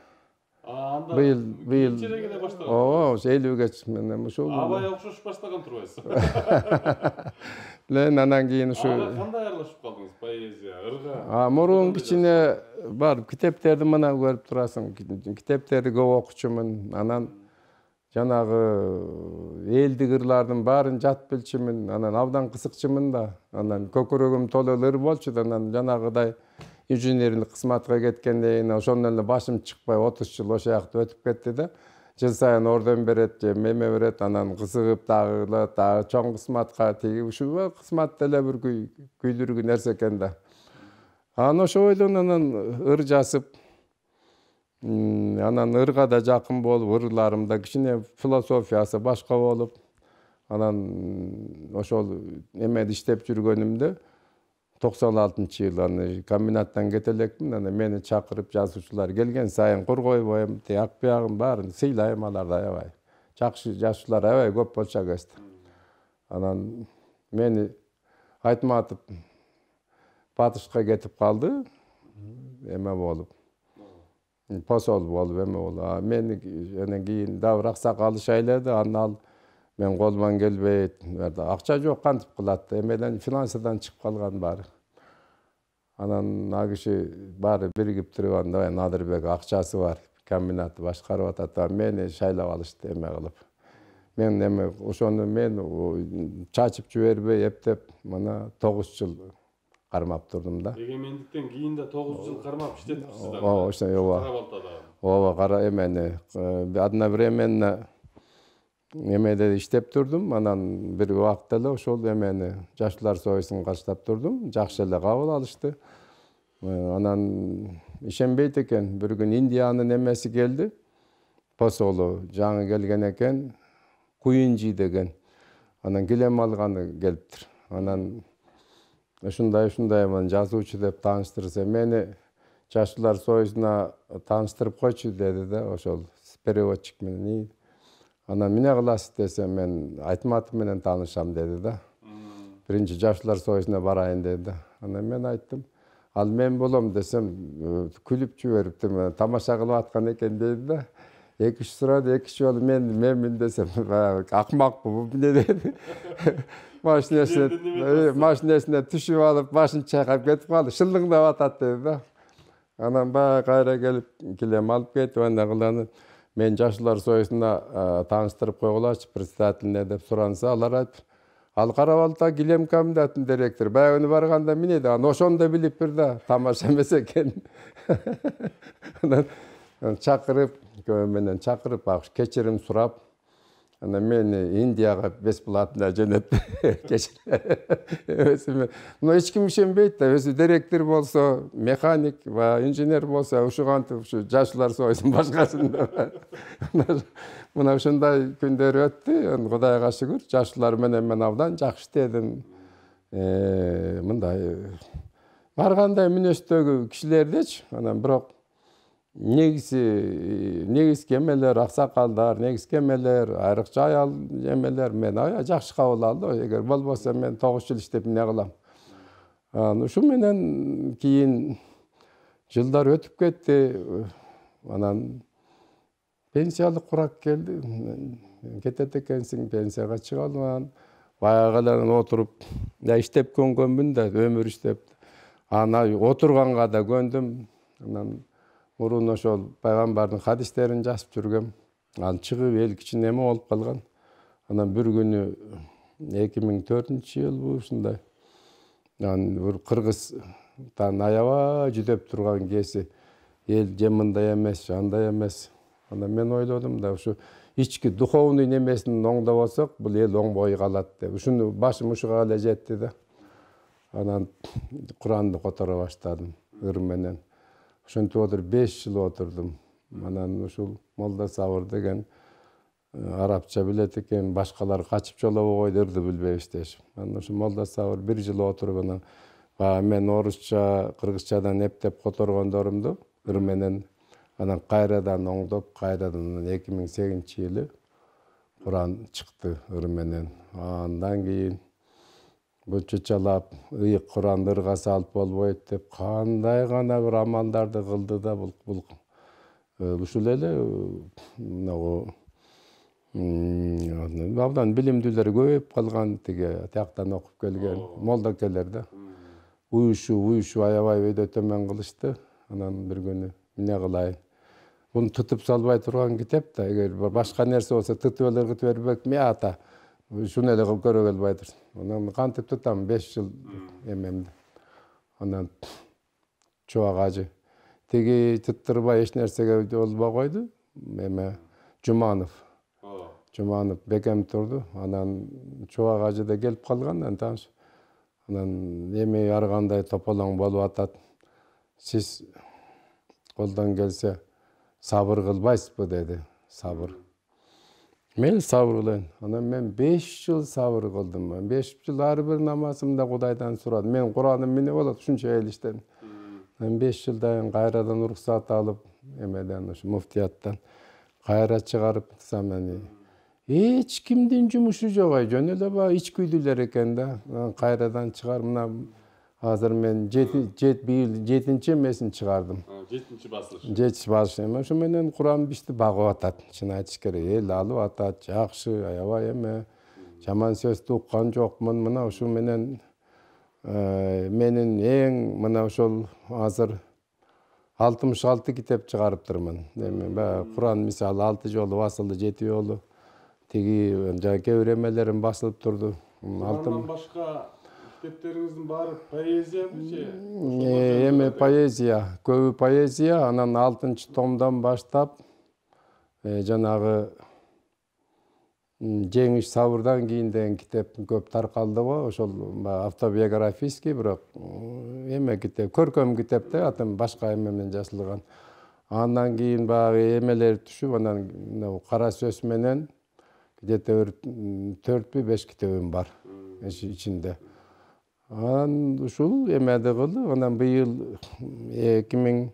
Анда быйыл кичинекеде баштаган. Ооба, ошо 50ге менен ушул. Абай окшош баштаган турбайсыз? Лен анан кийин ушу. Кандай аралашып калдыңыз поэзия, ырга? Мурун кичине бар, китептерди мына көрүп турасың. Китептерди көп окучумун. Анан жанагы элдик ырлардын баарын жат билчүмүн. Анан абдан кызыкчумун да. Анан көкүрөгүм толо ыр болчу да, анан жанагыдай инженерлик кызматка кеткенден ошондон эле башым чыкпай 30 жыл ошо жакта өтүп кетти да. Жыл сайын орден берет, же меме берет, анан кызыгып дагы чоң кызматка тиги ушул кызмат деле бир күйдүргү нерсе экен да. Анан ошо бойдон анан ыр жазып, анан ырга да жакын болуп, ырларым да кичине философиясы башка болуп, анан ошол эмеде иштеп жүргөнүмдө 96-жыл аны комбинаттан кете элекмин. Анан мени чакырып жазуучулар келген сайын кур койбойм, тияк биягын баарын сыйлайм аларды аябай. Жакшы жазуучулар аябай көп болчу агест. Анан мени Айтматов Батышка кетип калды, эме болуп. Посол болуп эме болуп. Мени анан кийин дагы бир аксакал шайлады, анан мен колуман келбейт, акча жок, кантип кылат, эмеден финансадан чыгып калган баары. Анан ал киши баары биригип туруп, анда Надырбек акчасы бар, комбинатты башкарып атат, мени шайлап алышты эме кылып. Мен ошону мен чачып жибербей эптеп, мына 9 жыл кармап турдум да. Эгемендиктен кийин да 9 жыл кармап иштеттипсиз да. Ооба, ошо ооба. Кара-Балтада. Ооба, кара эмени одновременно эмеде иштеп турдум. Анан бир убакта эле ошол эмени Жаштар союзун каттап турдум. Жакшы эле кабыл алышты. Анан ишенбейт экен. Бир күн Индиянын эмеси келди. Посолу жаңы келген экен. Куинжи деген. Анан килем алганы келиптир. Анан ушундай мен жазуучу деп тааныштырса, мени Жаштар союзуна тааныштырып койчу деди да, ошол переводчик менен. Анан эмне кыласыз десем, мен Айтматов менен таанышам деди да. Биринчи Жаштар союзуна барайын деди да. Анан мен айттым, ал мен болом десем, күлүп жибериптир, тамаша кылып аткан экен деди да. Эки киши сурады, эки киши болуп менмин десем, акмакпы бул эмне деди. Машинесине түшүп алып, башын чайкап кетип калды, шылдыңдап атат деди да. Анан баягы кайра келип килем алып кетип, анда кыланы мен Жаштар союзуна тааныштырып койгулачы председателине деп суранса, алар айтып, ал Кара-Балта килем комбинатынын директору. Баягы барганда эмне да, ошондо билиптир да, тамаша эмес экен. Анан чакырып, көбү менен чакырып, кечирим сурап, анан мени Индияга бесплатно жөнөттү. Но эч ким ишенбейт да, өзү директор болсо, механик ва инженер болсо, ушу кантип ушу Жаштар союзунун башкасында. Мына ушундай күндөр өттү. Кудайга шүгүр, жаштар менен мен абдан жакшы иштедим. Мындай баргандай мүнөздөгү кишилердечи, анан бирок негизги эмелер, аксакалдар, негизги эмелер, айрыкча аял эмелер мен жакшы кабыл алды. Эгер болбосо мен 9 жыл иштеп эмне кылам. Ушу менен кийин жылдар өтүп кетти. Анан пенсиялык курак келди. Кетет экенсиң, пенсияга чыга алман. Баягы эле отуруп, иштеп көнгөнмүн да, өмүр иштеп. Аны отурганга да көндүм. Анан мурун ошол пайгамбардын хадистерин жазып жүргөм. Ал чыгып эл кичине эме болуп калган. Анан бир күнү 2004-жылбы ушундай. Анан бир Кыргызстан аябай жүдөп турган кеси. Эл же мындай эмес, андай эмес. Анан мен ойлодум да, ушу ички духовный немесин оңдоп алсак, бул эл оңбой калат деп. Ушуну башым ушуга эле жетти да. Анан Куранды которо баштадым ыр менен. Ошентип отуруп 5 жыл отурдум. Анан ушул Молда Сабыр деген арабча билет экен, башкалар качып жолобой койду, ырды билбейбиз дешип. Анан ошо Молда Сабыр 1 жыл отуруп, анан мен орусча, кыргызчадан эптеп которгондорумду ыр менен анан кайрадан оңдоп, кайрадан 2008-жылы Куран чыкты ыр менен. Андан кийин чычалап, ыйык Куранды ырга салып болбойт деп кандай гана бир амалдарды кылды да, бул ушул эле мынагу абдан билимдүүлөр көбөйүп калган, тиги тияктан окуп келген молдокелер да. Уюшу аябай өйдө төмөн кылышты. Анан бир күнү эмне кылайын? Буну тутуп салбай турган китеп да, эгер башка нерсе болсо тутуп эле бербек ме ата. Шуну эле кылып көрө келбайдыр. Анан кантип тутам 5 жыл эмемди. Анан Чубак ажы. Тиги туттурбай эч нерсеге болбой койду. Эме Жуманов бекем турду. Анан Чубак ажы да келип калган, анан эми ар кандай тополоң болуп атат. Сиз колдон келсе сабыр кылбайсызбы деди. Сабыр. Мен сабыр кылайын. Анан мен 5 жыл сабыр кылдым. 5 жыл ар бир намазымда Кудайдан сурадым. Мен Кураным эмне болот, ушунча эл иштедим. Мен 5 жылдан кайрадан уруксат алып, эмеден ушу муфтияттан кайра чыгарып атсам, мени эч кимдин жумушу жок, жөн эле баягы ич күйдүлөр экен да. Кайрадан чыгар, мына азыр мен 7-нчи эмесин чыгардым. 7-нчи басылыш. 7-нчи басылыш. Ошо менен Куран бишти багып атат. Чын айтыш керек, эл алып атат, жакшы, аябай эме. Жаман сөздү уккан жокмун. Мына ушу менен менин эң мына ошол азыр 66 китеп чыгарыптырмын. Эми Куран мисалы 6 жолу басылды, 7 жолу. Тиги жана кээ бир эмелерим басылып турду. Курандан башка китептериңиздин баары поэзиябы же? Эми поэзия, көбү поэзия, анан 6-томдон баштап жанагы Жеңиш сабырдан кийин деген китеп көп таркалды го, ошол автобиографический, бирок эме китеп, көркөм китеп да, атын башка эме менен жазылган. Андан кийин баягы эмелер түшүп, анан кара сөз менен где-то 4-5 китебим бар ичинде. Анан ушул эмеди кылып, анан быйыл 2000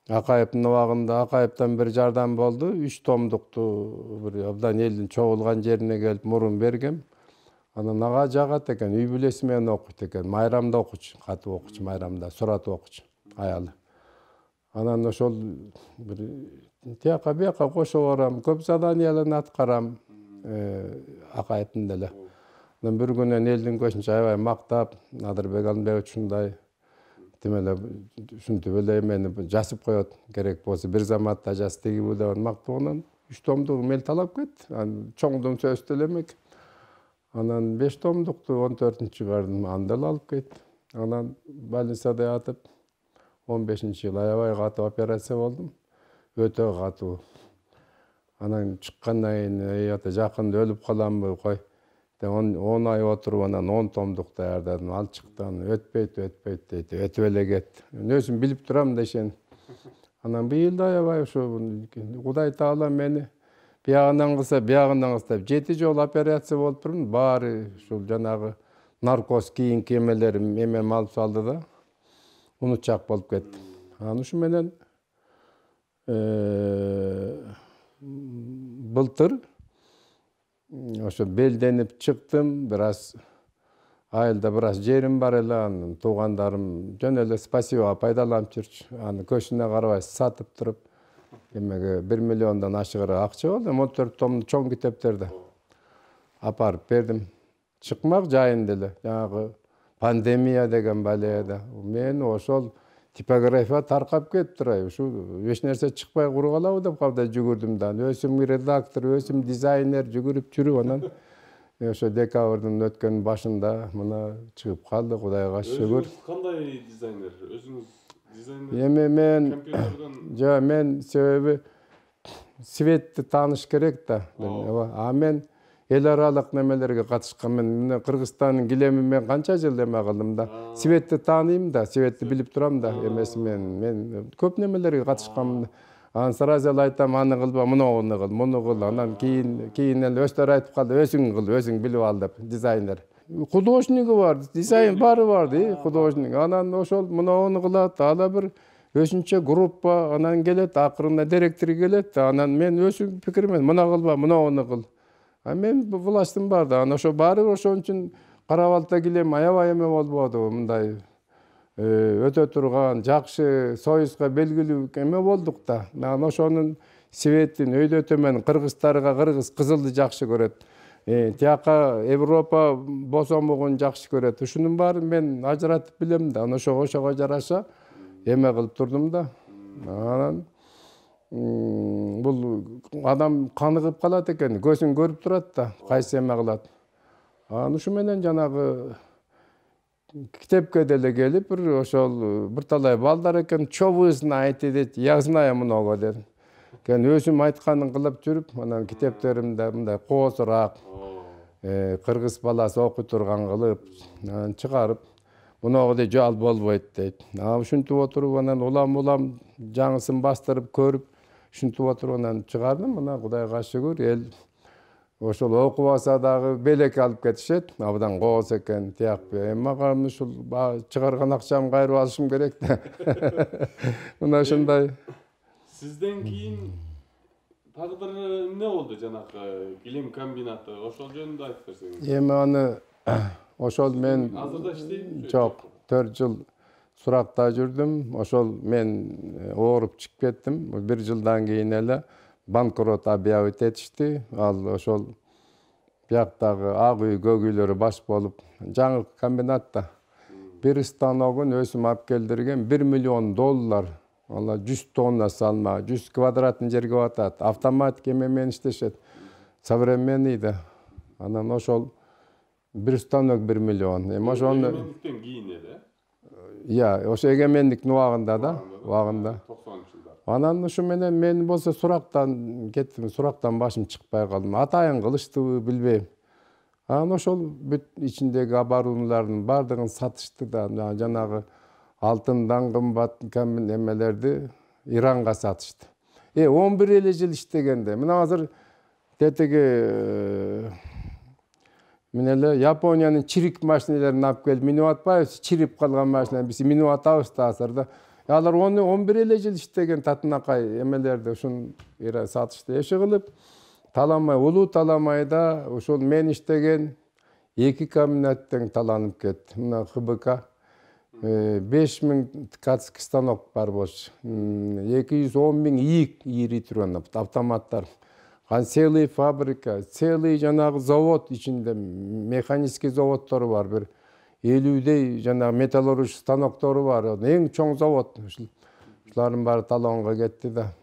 Акаевдин убагында Акаевден бир жардам болду. 3 томдукту бир абдан элдин чогулган жерине келип мурун бергем. Анан ага жагат экен, үй бүлөсү менен окуйт экен. Майрамда окучу, катып окучу, майрамда суратып окучу аялы. Анан ошол бир тияка бияка кошо барам, көп заданияларды аткарам, Акаевдин деле. Анан бир күнү элдин көзүнчө аябай мактап, Надырбек Алымбекович ушундай демеле ушинтип эле эмени жазып коет, керек болсо бир заматта жаз тигиби деп мактаган. 3 томдук мел талап кетти. Анан чоңдун сөзү деле эмек. Анан 5 томдукту 14-чү бардым, аны деле алып кетти. Анан больницада ятып 15-жылы аябай катуу операция болдум. Өтө катуу. Анан чыккандан кийин ата жакында өлүп каламбы, кой. 10 ай отуруп, анан 10 томдук даярдадым. Ал чыкты, өтпөйт дейт, өтүп эле кетти. Мен өзүм билип турам да ишен. Анан быйыл да аябай ушу Кудай Таала мени биягынан кылса, биягынан кылса 7 жолу операция болуп турмун. Баары ушул жанагы наркоз кийинки эмелерим эмем алып салды да. Унутчак болуп кетти. Анан ушу менен былтыр ошо белденип чыктым, бир аз айылда бир аз жерим бар эле, анын туугандарым жөн эле спасибо пайдаланып жүрчү. Аны көчүнө карабай сатып туруп, эмеге 1 миллиондон ашыгыраак акча болду. 14 томдуу чоң китептерди апарып бердим. Чыкмак жайында эле, жанагы пандемия деген баледа. Мен ошол типография таркап кетиптир. Ушу эч нерсе чыкпай куруп калабы деп калда жүгүрдүм да. Өзүм редактор, өзүм дизайнер жүрүп анан ошо декабрдын өткөн башында мына чыгып калды, Кудайга шүгүр. Өзүңүз кандай дизайнер? Өзүңүз дизайнер? Эми мен компьютерден мен себеби светти тааныш керек да. Мен эл аралык немелерге катышкан, мен Кыргызстандын килеми мен канча жыл эме кылдым да. Светти тааныйм да, светти билип турам да, эмеси мен көп немелерге катышканмын. Анан сразу эле айтам, аны кылба, муну кыл, муну кыл. Анан кийин эле өздөрү айтып калды, өзүң кыл, өзүң билип ал деп, дизайнер. Художниги бар, дизайн баары бар, художник. Анан ошол муну кылат, ала бир өзүнчө группа, анан келет, акырында директор келет, анан мен өзүм пикирмен, муну кылба, муну кыл. Мен властым бар да, анан ошо баары ошон үчүн Карабалта килем аябай эме болбоду, мындай өтө турган, жакшы союзга белгилүү эме болдук да. Анан ошонун светин өйдөтө мен кыргыздарга кыргыз кызылды жакшы көрөт. Тияка Европа босомугун жакшы көрөт. Ушунун баарын мен ажыратып билем да. Анан ошого жараша эме кылып турдум да. Анан бул адам каныгып калат экен, көзүн көрүп турат да, кайсы эме кылат. Анан ушу менен жанагы китепке деле келип, бир ошол бир талай балдар экен, что знаете дейт, я знаю много дедим. Өзүм айтканын кылып жүрүп, анан китептеримде мындай коозураак, кыргыз баласы окуй турган кылып, анан чыгарып, мунуга дейт жал болбойт дейт. Ушинтип отуруп, анан улам жаңысын бастырып көрүп, ушинтип отуруп анан чыгардым. Мына Кудайга шүгүр, эл ошол окубаса дагы белек алып кетишет, абдан кооз экен, тиякпы. Эми мага ушул чыгарган акчамды кайрып алышым керек да. Мына ошондой. Сизден кийин тагдыр эмне болду жанагы килем комбинаты? Ошол жөнүндө айтып берсеңиз. Эми аны ошол мен азырда иштейбизби? Жок, 4 жыл суракта жүрдүм. Ошол мен ооруп чыгып кеттим. 1 жылдан кийин эле банкрот объявить этишти. Ал ошол бияктагы ак үй, көк үйлөрү баш болуп, жаңы комбинатта бир станогун өзүм алып келдирген, $1 миллион. Алла 100 тонна салма, 100 квадратный жерге батат. Автоматик эме менен иштешет. Современный да. Анан ошол Bir станок 1 миллион. Эми ошону Эгемендиктен кийин эле. ошо эгемендиктин убагында да, убагында. 90-жылдар. Анан ушу менен мен болсо сурактан кеттим, сурактан башым чыкпай калдым. Атайын кылыштыбы билбейм. Анан ошол бүт ичиндеги оборудованиялардын бардыгын сатышты да, жанагы алтындан кымбат эмелерди Иранга сатышты. 11 эле жыл иштегенде, мына азыр тетиги мен эле Япониянын чирик машиналарын алып келип минип атпайбыз, чирип калган машина биз минип атабыз да азыр да. Алар 11 эле жыл иштеген татынакай эмелерди ушун сатышты. Эши кылып таламай, улуу таламайда ошол мен иштеген 2 комбинаттан таланып кетти. Мына ХБК 5000 ткацкий станок бар болчу. 210 000 ийик ийри турган автоматтар. Целый фабрика, целый жанагы завод ичинде механический заводдору бар. Бир 50дей жанагы металлургия станоктору бар. Эң чоң завод. Ушулардын баары талонго кетти да.